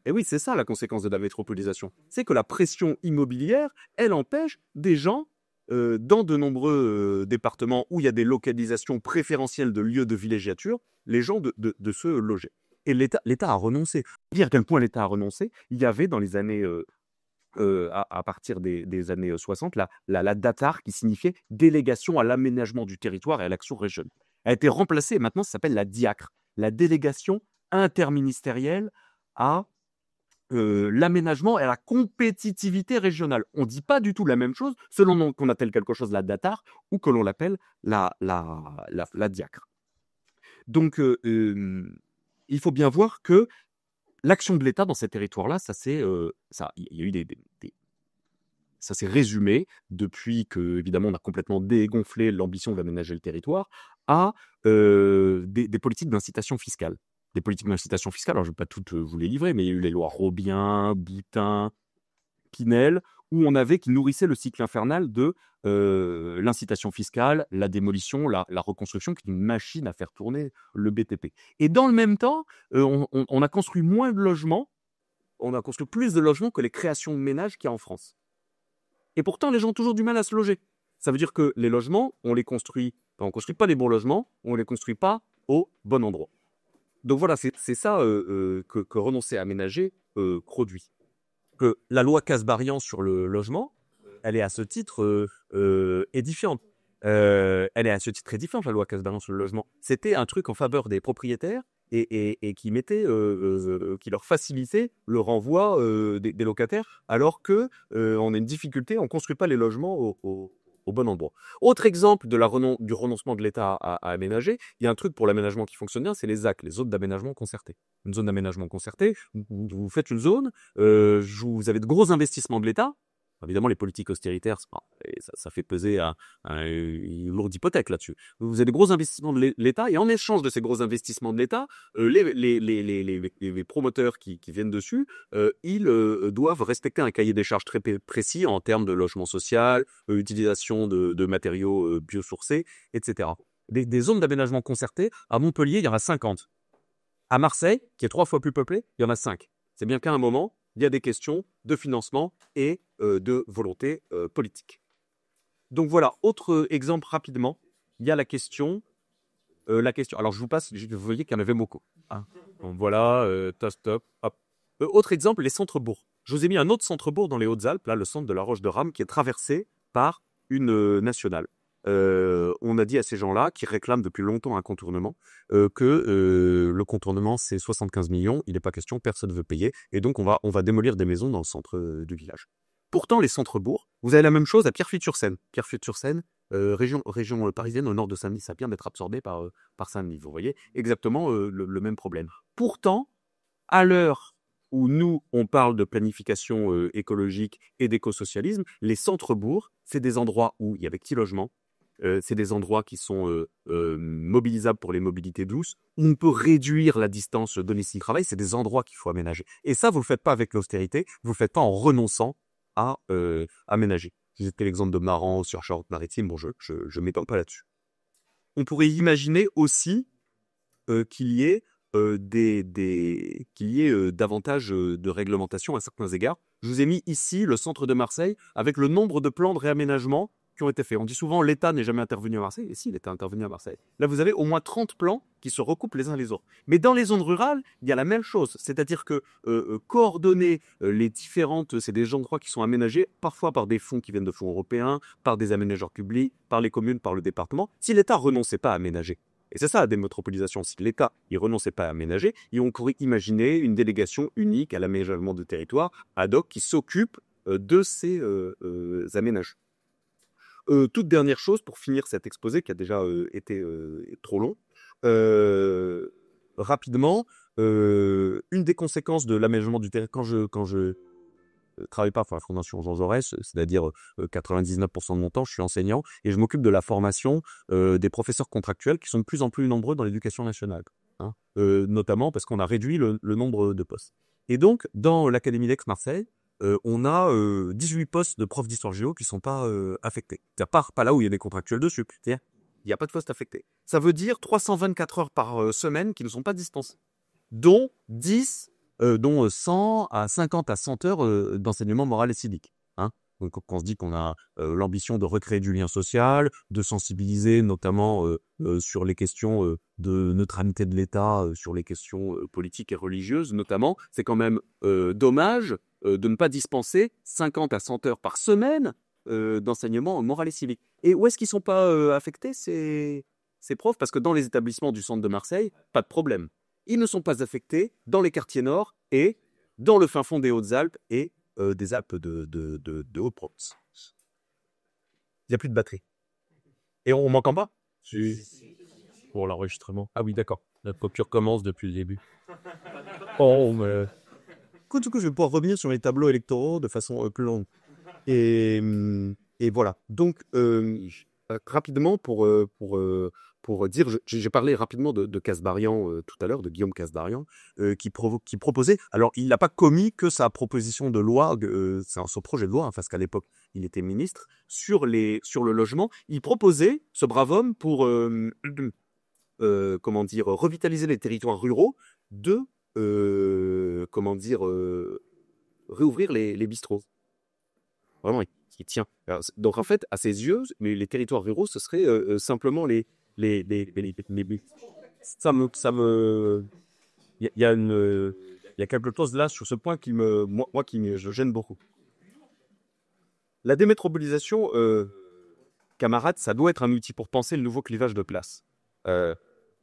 Et oui, c'est ça la conséquence de la métropolisation. C'est que la pression immobilière, elle empêche des gens, dans de nombreux départements où il y a des localisations préférentielles de lieux de villégiature, les gens de se loger. Et l'État a renoncé. Dire à quel point l'État a renoncé, il y avait dans les années... à partir des années 60, la DATAR, qui signifiait délégation à l'aménagement du territoire et à l'action régionale. Elle a été remplacée, et maintenant ça s'appelle la DIACRE, la délégation interministérielle à l'aménagement et à la compétitivité régionale. On ne dit pas du tout la même chose selon qu'on appelle quelque chose la DATAR ou que l'on l'appelle la DIACRE. Donc, il faut bien voir que l'action de l'État dans ces territoires-là, ça s'est résumé depuis que, évidemment, on a complètement dégonflé l'ambition d'aménager le territoire à des politiques d'incitation fiscale. Des politiques d'incitation fiscale, alors je ne vais pas toutes vous les livrer, mais il y a eu les lois Robien, Boutin, Pinel, qui nourrissaient le cycle infernal de l'incitation fiscale, la démolition, la reconstruction, qui est une machine à faire tourner le BTP. Et dans le même temps, on a construit moins de logements, on a construit plus de logements que les créations de ménages qu'il y a en France. Et pourtant, les gens ont toujours du mal à se loger. Ça veut dire que les logements, on ne construit pas les bons logements, on ne les construit pas au bon endroit. Donc voilà, c'est ça que renoncer à aménager produit. Que la loi Kasbarian sur le logement, elle est à ce titre édifiante. Elle est à ce titre édifiante, la loi Kasbarian sur le logement. C'était un truc en faveur des propriétaires et qui leur facilitait le renvoi des locataires, alors que on a une difficulté, on ne construit pas les logements au bon endroit. Autre exemple du renoncement de l'État à aménager, il y a un truc pour l'aménagement qui fonctionne bien, c'est les ZAC, les zones d'aménagement concerté. Une zone d'aménagement concerté, vous faites une zone, vous avez de gros investissements de l'État. Évidemment, les politiques austéritaires, ça fait peser une lourde hypothèque là-dessus. Vous avez des gros investissements de l'État, et en échange de ces gros investissements de l'État, les promoteurs qui viennent dessus, ils doivent respecter un cahier des charges très précis en termes de logement social, utilisation de matériaux biosourcés, etc. Des zones d'aménagement concerté, à Montpellier, il y en a 50. À Marseille, qui est 3 fois plus peuplé, il y en a 5. C'est bien qu'à un moment, il y a des questions de financement et de volonté politique. Donc voilà, autre exemple rapidement, il y a la question. Alors je vous passe, vous voyez qu'il y en avait beaucoup. Donc voilà, stop, hop. Autre exemple, les centres-bourgs. Je vous ai mis un autre centre-bourg dans les Hautes-Alpes, là, le centre de la Roche de Rame, qui est traversé par une nationale. on a dit à ces gens-là, qui réclament depuis longtemps un contournement, que le contournement, c'est 75 millions, il n'est pas question, personne ne veut payer, et donc on va démolir des maisons dans le centre du village. Pourtant, les centres-bourgs, vous avez la même chose à Pierrefitte-sur-Seine. Pierrefitte-sur-Seine, région parisienne au nord de Saint-Denis, ça vient d'être absorbé par Saint-Denis. Vous voyez exactement le même problème. Pourtant, à l'heure où nous, on parle de planification écologique et d'écosocialisme, les centres-bourgs, c'est des endroits où il y a des petits logements, c'est des endroits qui sont mobilisables pour les mobilités douces, où on peut réduire la distance domicile-travail, c'est des endroits qu'il faut aménager. Et ça, vous ne le faites pas avec l'austérité, vous ne le faites pas en renonçant à aménager. C'était l'exemple de Maran sur Charente-Maritime, bon, je m'étends pas là-dessus. On pourrait imaginer aussi qu'il y ait davantage de réglementation à certains égards. Je vous ai mis ici le centre de Marseille avec le nombre de plans de réaménagement qui ont été faits. On dit souvent l'État n'est jamais intervenu à Marseille, et si, l'État est intervenu à Marseille. Là, vous avez au moins 30 plans qui se recoupent les uns les autres. Mais dans les zones rurales, il y a la même chose, c'est-à-dire que coordonner les différentes, c'est des endroits qui sont aménagés parfois par des fonds qui viennent de fonds européens, par des aménageurs publics, par les communes, par le département. Si l'État renonçait pas à aménager, et c'est ça la démétropolisation, si l'État ne renonçait pas à aménager, on pourrait imaginer une délégation unique à l'aménagement de territoire ad hoc qui s'occupe de ces aménagements. Toute dernière chose pour finir cet exposé qui a déjà été trop long. Rapidement, une des conséquences de l'aménagement du territoire, quand je travaille pas pour la Fondation Jean Jaurès, c'est-à-dire 99% de mon temps, je suis enseignant et je m'occupe de la formation des professeurs contractuels qui sont de plus en plus nombreux dans l'éducation nationale, hein, notamment parce qu'on a réduit le nombre de postes. Et donc, dans l'Académie d'Aix-Marseille, on a 18 postes de profs d'histoire géo qui ne sont pas affectés. C'est-à-dire pas là où il y a des contractuels dessus. C'est-à-dire il n'y a pas de poste affecté. Ça veut dire 324 heures par semaine qui ne sont pas dispensées, dont 100 à 50 à 100 heures d'enseignement moral et civique. Hein. Donc, quand on se dit qu'on a l'ambition de recréer du lien social, de sensibiliser notamment sur les questions de neutralité de l'État, sur les questions politiques et religieuses notamment, c'est quand même dommage de ne pas dispenser 50 à 100 heures par semaine d'enseignement moral et civique. Et où est-ce qu'ils ne sont pas affectés, ces profs? Parce que dans les établissements du centre de Marseille, pas de problème. Ils ne sont pas affectés dans les quartiers nord et dans le fin fond des Hautes-Alpes et des Alpes de Haute-Provence. Il n'y a plus de batterie. Et on m'entend pas? Pour l'enregistrement. Ah oui, d'accord. La coupure commence depuis le début. Oh, mais... Du coup, je vais pouvoir revenir sur les tableaux électoraux de façon plus longue. Et voilà. Donc, rapidement, pour dire, j'ai parlé rapidement de Kasbarian tout à l'heure, de Guillaume Kasbarian, qui proposait, alors il n'a pas commis que sa proposition de loi, c'est son projet de loi, hein, parce qu'à l'époque, il était ministre, sur le logement. Il proposait, ce brave homme, pour revitaliser les territoires ruraux, de réouvrir les bistrots. Vraiment, il tient. Alors, donc en fait, à ses yeux, les territoires ruraux, ce serait simplement les il y a quelque chose là sur ce point qui me gêne beaucoup. La démétropolisation, camarades, ça doit être un outil pour penser le nouveau clivage de place.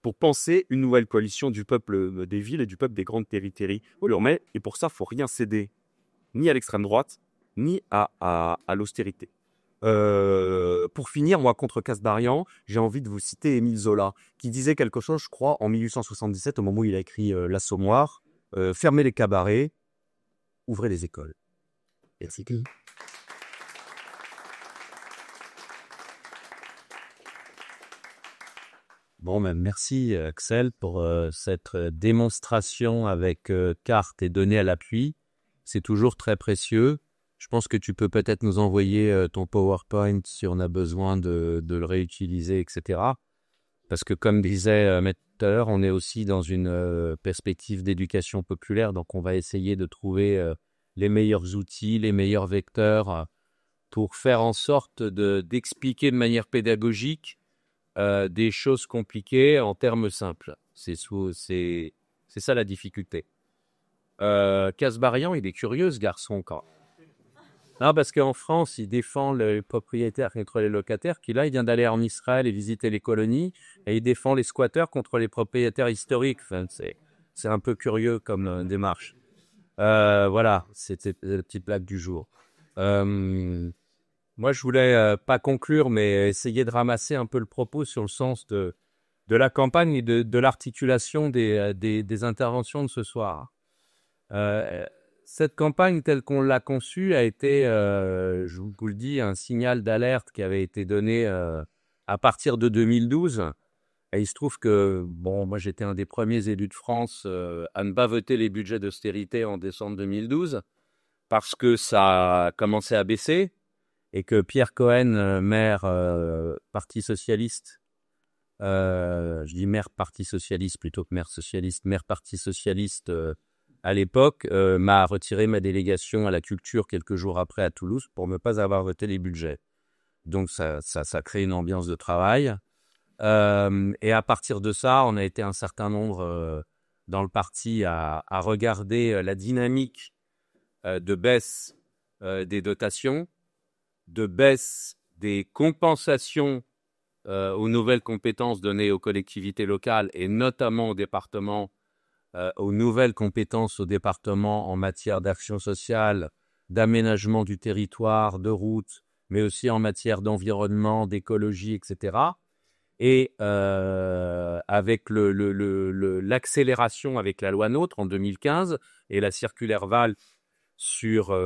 Pour penser une nouvelle coalition du peuple des villes et du peuple des grandes périphéries. Et pour ça, il ne faut rien céder, ni à l'extrême droite, ni à l'austérité. Pour finir, moi, contre Kasbarian, j'ai envie de vous citer Émile Zola, qui disait quelque chose, je crois, en 1877, au moment où il a écrit L'Assommoir, fermez les cabarets, ouvrez les écoles. Merci. Bon, merci Axel pour cette démonstration avec cartes et données à l'appui. C'est toujours très précieux. Je pense que tu peux peut-être nous envoyer ton PowerPoint si on a besoin de le réutiliser, etc. Parce que comme disait Maître tout à l'heure, on est aussi dans une perspective d'éducation populaire, donc on va essayer de trouver les meilleurs outils, les meilleurs vecteurs pour faire en sorte d'expliquer de manière pédagogique des choses compliquées en termes simples. C'est ça la difficulté. Kasbarian, il est curieux ce garçon quand. Non, parce qu'en France, il défend les propriétaires contre les locataires, qui là, il vient d'aller en Israël et visiter les colonies, et il défend les squatteurs contre les propriétaires historiques. Enfin, c'est un peu curieux comme démarche. Voilà, c'était la petite blague du jour. Moi, je voulais pas conclure, mais essayer de ramasser un peu le propos sur le sens de la campagne et de l'articulation des interventions de ce soir. Cette campagne telle qu'on l'a conçue a été, je vous le dis, un signal d'alerte qui avait été donné à partir de 2012. Et il se trouve que, bon, moi j'étais un des premiers élus de France à ne pas voter les budgets d'austérité en décembre 2012 parce que ça a commencé à baisser et que Pierre Cohen, maire Parti Socialiste, je dis maire Parti Socialiste plutôt que maire socialiste, maire Parti Socialiste à l'époque, m'a retiré ma délégation à la culture quelques jours après à Toulouse pour ne pas avoir voté les budgets. Donc ça crée une ambiance de travail. Et à partir de ça, on a été un certain nombre dans le parti à regarder la dynamique de baisse des dotations, de baisse des compensations aux nouvelles compétences données aux collectivités locales et notamment aux départements, aux nouvelles compétences aux départements en matière d'action sociale, d'aménagement du territoire, de routes, mais aussi en matière d'environnement, d'écologie, etc. Et avec l'accélération avec la loi NOTRe en 2015 et la circulaire Valls sur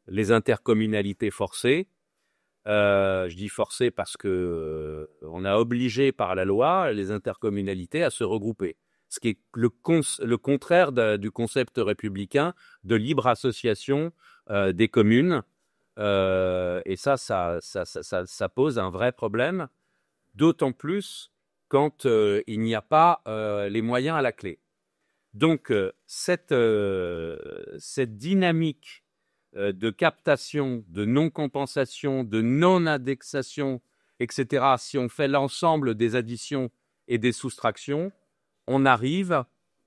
les intercommunalités forcées, je dis forcées parce que on a obligé par la loi les intercommunalités à se regrouper. Ce qui est le contraire du concept républicain de libre association des communes. Et ça pose un vrai problème, d'autant plus quand il n'y a pas les moyens à la clé. Donc, cette dynamique de captation, de non-compensation, de non-indexation, etc., si on fait l'ensemble des additions et des soustractions, on arrive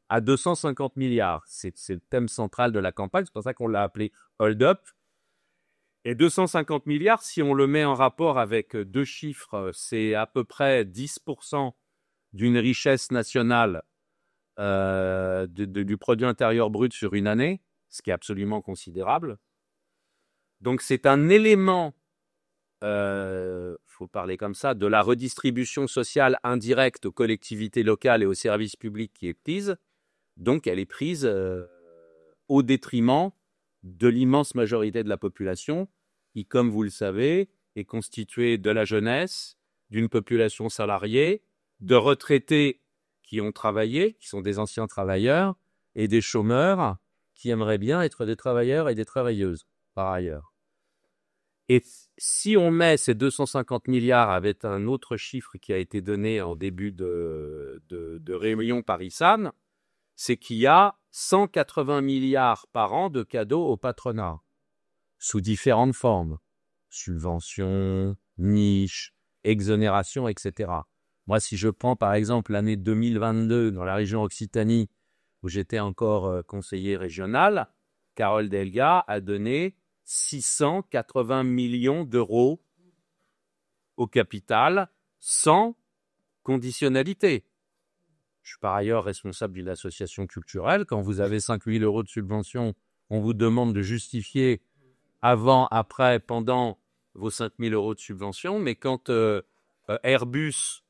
à 250 milliards. C'est le thème central de la campagne, c'est pour ça qu'on l'a appelé Hold Up. Et 250 milliards, si on le met en rapport avec deux chiffres, c'est à peu près 10% d'une richesse nationale du produit intérieur brut sur une année, ce qui est absolument considérable. Donc c'est un élément, faut parler comme ça, de la redistribution sociale indirecte aux collectivités locales et aux services publics qui est prise. Donc elle est prise au détriment de l'immense majorité de la population qui, comme vous le savez, est constituée de la jeunesse, d'une population salariée, de retraités qui ont travaillé, qui sont des anciens travailleurs, et des chômeurs qui aimeraient bien être des travailleurs et des travailleuses, par ailleurs. Et si on met ces 250 milliards avec un autre chiffre qui a été donné en début de réunion par ISAN, c'est qu'il y a 180 milliards par an de cadeaux au patronat, sous différentes formes, subventions, niches, exonérations, etc. Moi, si je prends par exemple l'année 2022 dans la région Occitanie, où j'étais encore conseiller régional, Carole Delga a donné 680 millions d'euros au capital sans conditionnalité. Je suis par ailleurs responsable d'une association culturelle. Quand vous avez 5 000 euros de subvention, on vous demande de justifier avant, après, pendant vos 5 000 euros de subvention. Mais quand Airbus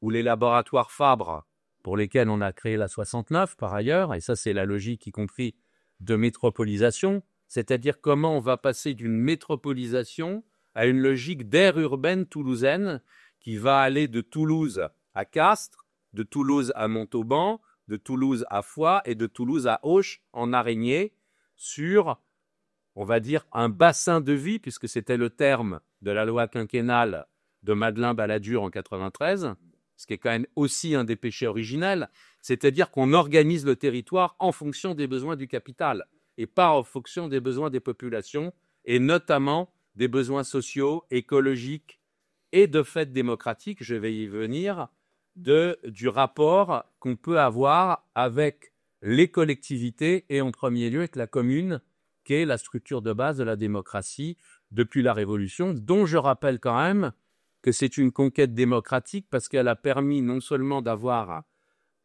ou les laboratoires Fabre, pour lesquels on a créé la 69 par ailleurs, et ça c'est la logique y compris de métropolisation, c'est-à-dire comment on va passer d'une métropolisation à une logique d'aire urbaine toulousaine qui va aller de Toulouse à Castres, de Toulouse à Montauban, de Toulouse à Foix et de Toulouse à Auch en araignée sur, on va dire, un bassin de vie, puisque c'était le terme de la loi quinquennale de Madeleine Balladur en 93, ce qui est quand même aussi un des péchés originels, c'est-à-dire qu'on organise le territoire en fonction des besoins du capital et pas en fonction des besoins des populations, et notamment des besoins sociaux, écologiques et de fait démocratiques, je vais y venir, du rapport qu'on peut avoir avec les collectivités et en premier lieu avec la commune qu'est la structure de base de la démocratie depuis la Révolution, dont je rappelle quand même que c'est une conquête démocratique parce qu'elle a permis non seulement d'avoir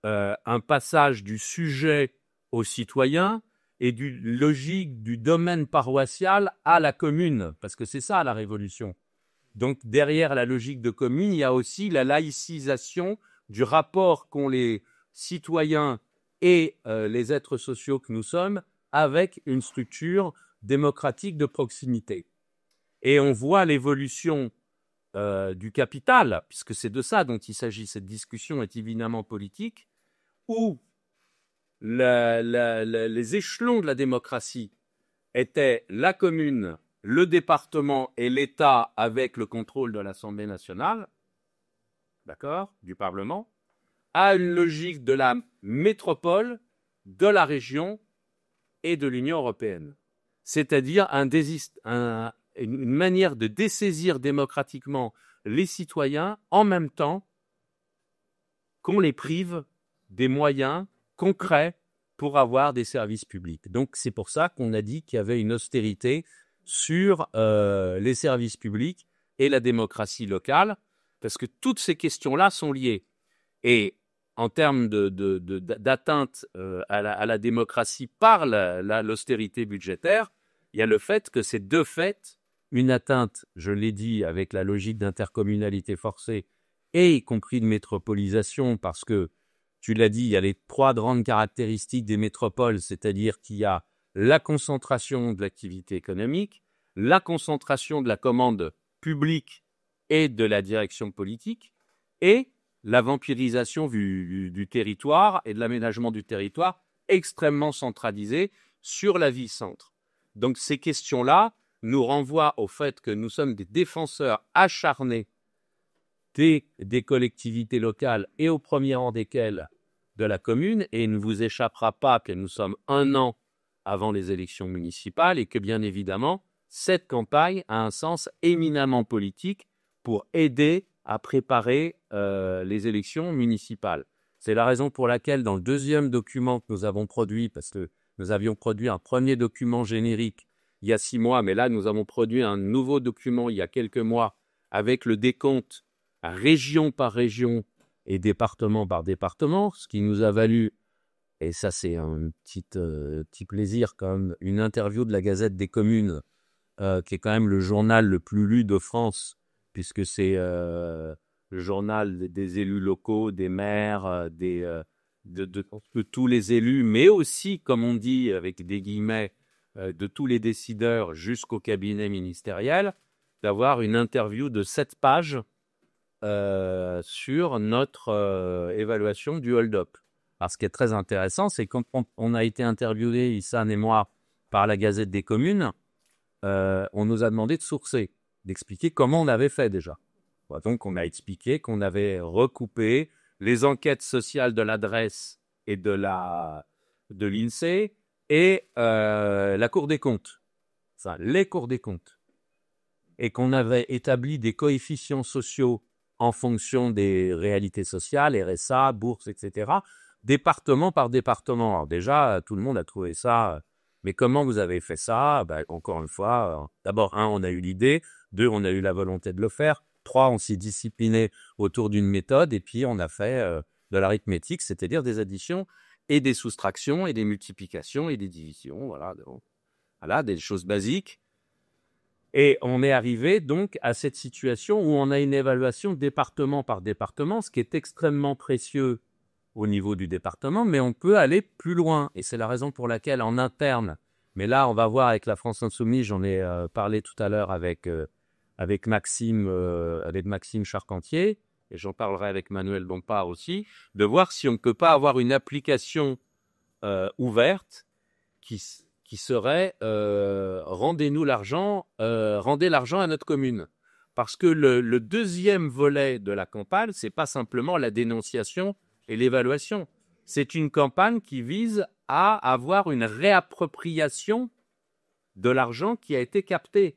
un passage du sujet au citoyen et du logique du domaine paroissial à la commune, parce que c'est ça la Révolution. Donc derrière la logique de commune, il y a aussi la laïcisation du rapport qu'ont les citoyens et les êtres sociaux que nous sommes avec une structure démocratique de proximité. Et on voit l'évolution du capital, puisque c'est de ça dont il s'agit, cette discussion est évidemment politique, où les échelons de la démocratie étaient la commune, le département et l'État avec le contrôle de l'Assemblée nationale, d'accord, du Parlement, à une logique de la métropole, de la région et de l'Union européenne. C'est-à-dire une manière de dessaisir démocratiquement les citoyens en même temps qu'on les prive des moyens concrets pour avoir des services publics. Donc c'est pour ça qu'on a dit qu'il y avait une austérité sur les services publics et la démocratie locale, parce que toutes ces questions-là sont liées. Et en termes d'atteinte à la démocratie par l'austérité budgétaire, il y a le fait que c'est de fait une atteinte, je l'ai dit, avec la logique d'intercommunalité forcée et y compris de métropolisation, parce que, tu l'as dit, il y a les 3 grandes caractéristiques des métropoles, c'est-à-dire qu'il y a la concentration de l'activité économique, la concentration de la commande publique et de la direction politique, et la vampirisation du territoire et de l'aménagement du territoire extrêmement centralisé sur la ville-centre. Donc ces questions-là nous renvoient au fait que nous sommes des défenseurs acharnés des collectivités locales et au premier rang desquelles de la commune, et il ne vous échappera pas que nous sommes 1 an avant les élections municipales et que bien évidemment, cette campagne a un sens éminemment politique pour aider à préparer les élections municipales. C'est la raison pour laquelle dans le 2e document que nous avons produit, parce que nous avions produit un premier document générique il y a 6 mois, mais là nous avons produit un nouveau document il y a quelques mois avec le décompte région par région et département par département, ce qui nous a valu, et ça c'est un petit plaisir quand même, une interview de la Gazette des communes, qui est quand même le journal le plus lu de France, puisque c'est le journal des élus locaux, des maires, de tous les élus, mais aussi, comme on dit avec des guillemets, de tous les décideurs jusqu'au cabinet ministériel, d'avoir une interview de 7 pages sur notre évaluation du hold-up. Alors, ce qui est très intéressant, c'est quand on a été interviewé, Issane et moi, par la Gazette des communes, on nous a demandé de sourcer, d'expliquer comment on avait fait déjà. Donc, on a expliqué qu'on avait recoupé les enquêtes sociales de l'adresse et de l'INSEE et la Cour des comptes, enfin, les cours des comptes, et qu'on avait établi des coefficients sociaux en fonction des réalités sociales, RSA, bourse, etc., département par département. Alors déjà, tout le monde a trouvé ça. Mais comment vous avez fait ça? Encore une fois, d'abord, 1, on a eu l'idée, 2, on a eu la volonté de le faire, 3, on s'est discipliné autour d'une méthode, et puis on a fait de l'arithmétique, c'est-à-dire des additions et des soustractions et des multiplications et des divisions, voilà, des choses basiques. Et on est arrivé donc à cette situation où on a une évaluation département par département, ce qui est extrêmement précieux au niveau du département, mais on peut aller plus loin. Et c'est la raison pour laquelle en interne, mais là on va voir avec la France Insoumise, j'en ai parlé tout à l'heure avec Maxime Charpentier, et j'en parlerai avec Manuel Bompard aussi, de voir si on ne peut pas avoir une application ouverte qui serait rendez l'argent à notre commune. Parce que le deuxième volet de la campagne, c'est pas simplement la dénonciation et l'évaluation. C'est une campagne qui vise à avoir une réappropriation de l'argent qui a été capté.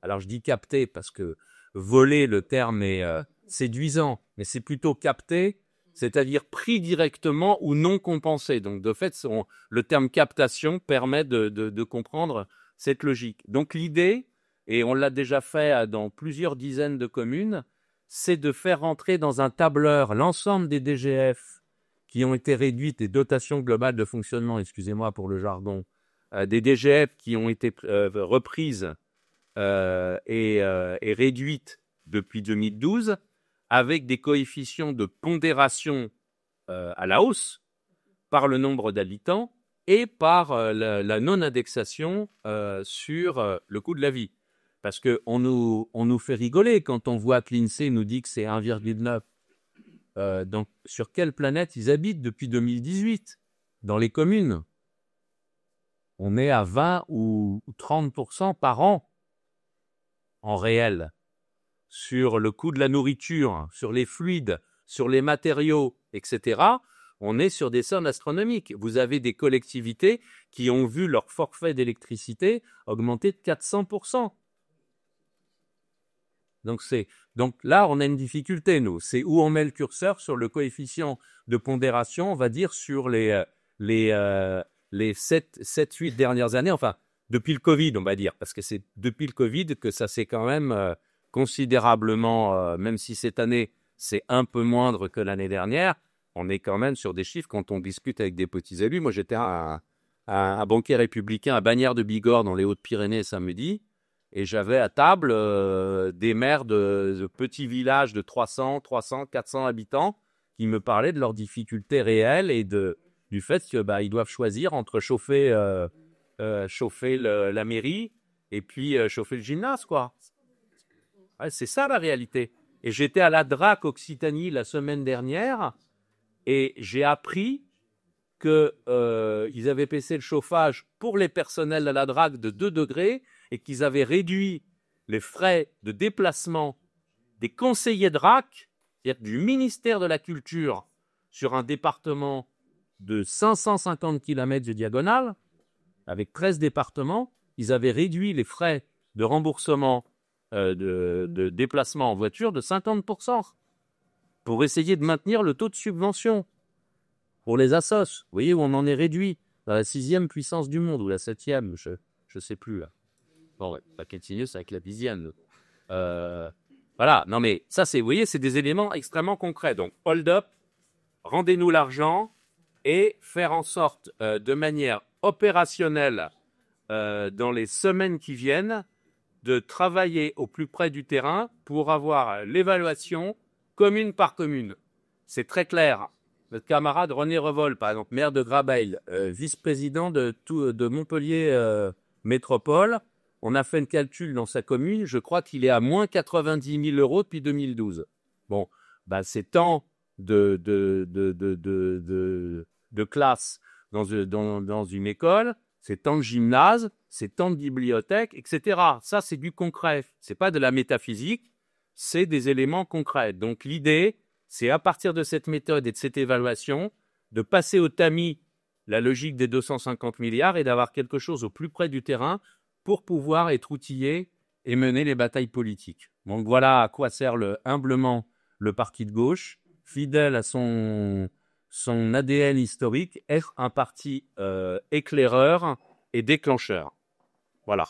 Alors je dis capté parce que voler, le terme est séduisant, mais c'est plutôt capté c'est-à-dire pris directement ou non compensé. Donc, de fait, le terme captation permet de comprendre cette logique. Donc, l'idée, et on l'a déjà fait dans plusieurs dizaines de communes, c'est de faire rentrer dans un tableur l'ensemble des DGF qui ont été réduites, des dotations globales de fonctionnement, excusez-moi pour le jargon, des DGF qui ont été reprises et réduites depuis 2012, avec des coefficients de pondération à la hausse par le nombre d'habitants et par la non-indexation sur le coût de la vie. Parce qu'on nous fait rigoler quand on voit que l'INSEE nous dit que c'est 1,9. Donc, sur quelle planète ils habitent depuis 2018 dans les communes? On est à 20 ou 30% par an en réel sur le coût de la nourriture, sur les fluides, sur les matériaux, etc. On est sur des sommes astronomiques. Vous avez des collectivités qui ont vu leur forfait d'électricité augmenter de 400%. Donc là, on a une difficulté, nous. C'est où on met le curseur sur le coefficient de pondération, on va dire, sur les 7-8 dernières années, enfin, depuis le Covid, on va dire, parce que c'est depuis le Covid que ça s'est quand même considérablement, même si cette année, c'est un peu moindre que l'année dernière, on est quand même sur des chiffres quand on discute avec des petits élus. Moi, j'étais un banquier républicain à Bagnères de Bigorre, dans les Hautes-Pyrénées, samedi. Et j'avais à table des maires de petits villages de 300, 400 habitants qui me parlaient de leurs difficultés réelles et du fait que ils doivent choisir entre chauffer la mairie et puis chauffer le gymnase, quoi. Ouais, c'est ça la réalité. Et j'étais à la DRAC Occitanie la semaine dernière et j'ai appris qu'ils avaient baissé le chauffage pour les personnels à la DRAC de 2 degrés et qu'ils avaient réduit les frais de déplacement des conseillers DRAC, c'est-à-dire du ministère de la Culture, sur un département de 550 km de diagonale, avec 13 départements, ils avaient réduit les frais de remboursement de déplacement en voiture de 50% pour essayer de maintenir le taux de subvention pour les assos. Vous voyez où on en est réduit, dans la 6e puissance du monde, ou la 7e, je ne sais plus, là. Bon, ouais, pas continuer, c'est avec la 10e. Voilà, non mais ça, vous voyez, c'est des éléments extrêmement concrets. Donc, hold up, rendez-nous l'argent et faire en sorte, de manière opérationnelle, dans les semaines qui viennent, de travailler au plus près du terrain pour avoir l'évaluation commune par commune. C'est très clair. Notre camarade René Revol, par exemple, maire de Grabeil, vice-président de Montpellier Métropole, on a fait un calcul dans sa commune, je crois qu'il est à moins 90 000 € depuis 2012. Bon, c'est tant de classes dans une école, c'est tant de gymnases, c'est tant de bibliothèques, etc. Ça, c'est du concret. C'est pas de la métaphysique, c'est des éléments concrets. Donc l'idée, c'est à partir de cette méthode et de cette évaluation, de passer au tamis la logique des 250 milliards et d'avoir quelque chose au plus près du terrain pour pouvoir être outillé et mener les batailles politiques. Donc voilà à quoi sert humblement le parti de gauche, fidèle à son ADN historique, être un parti éclaireur et déclencheur. Voilà.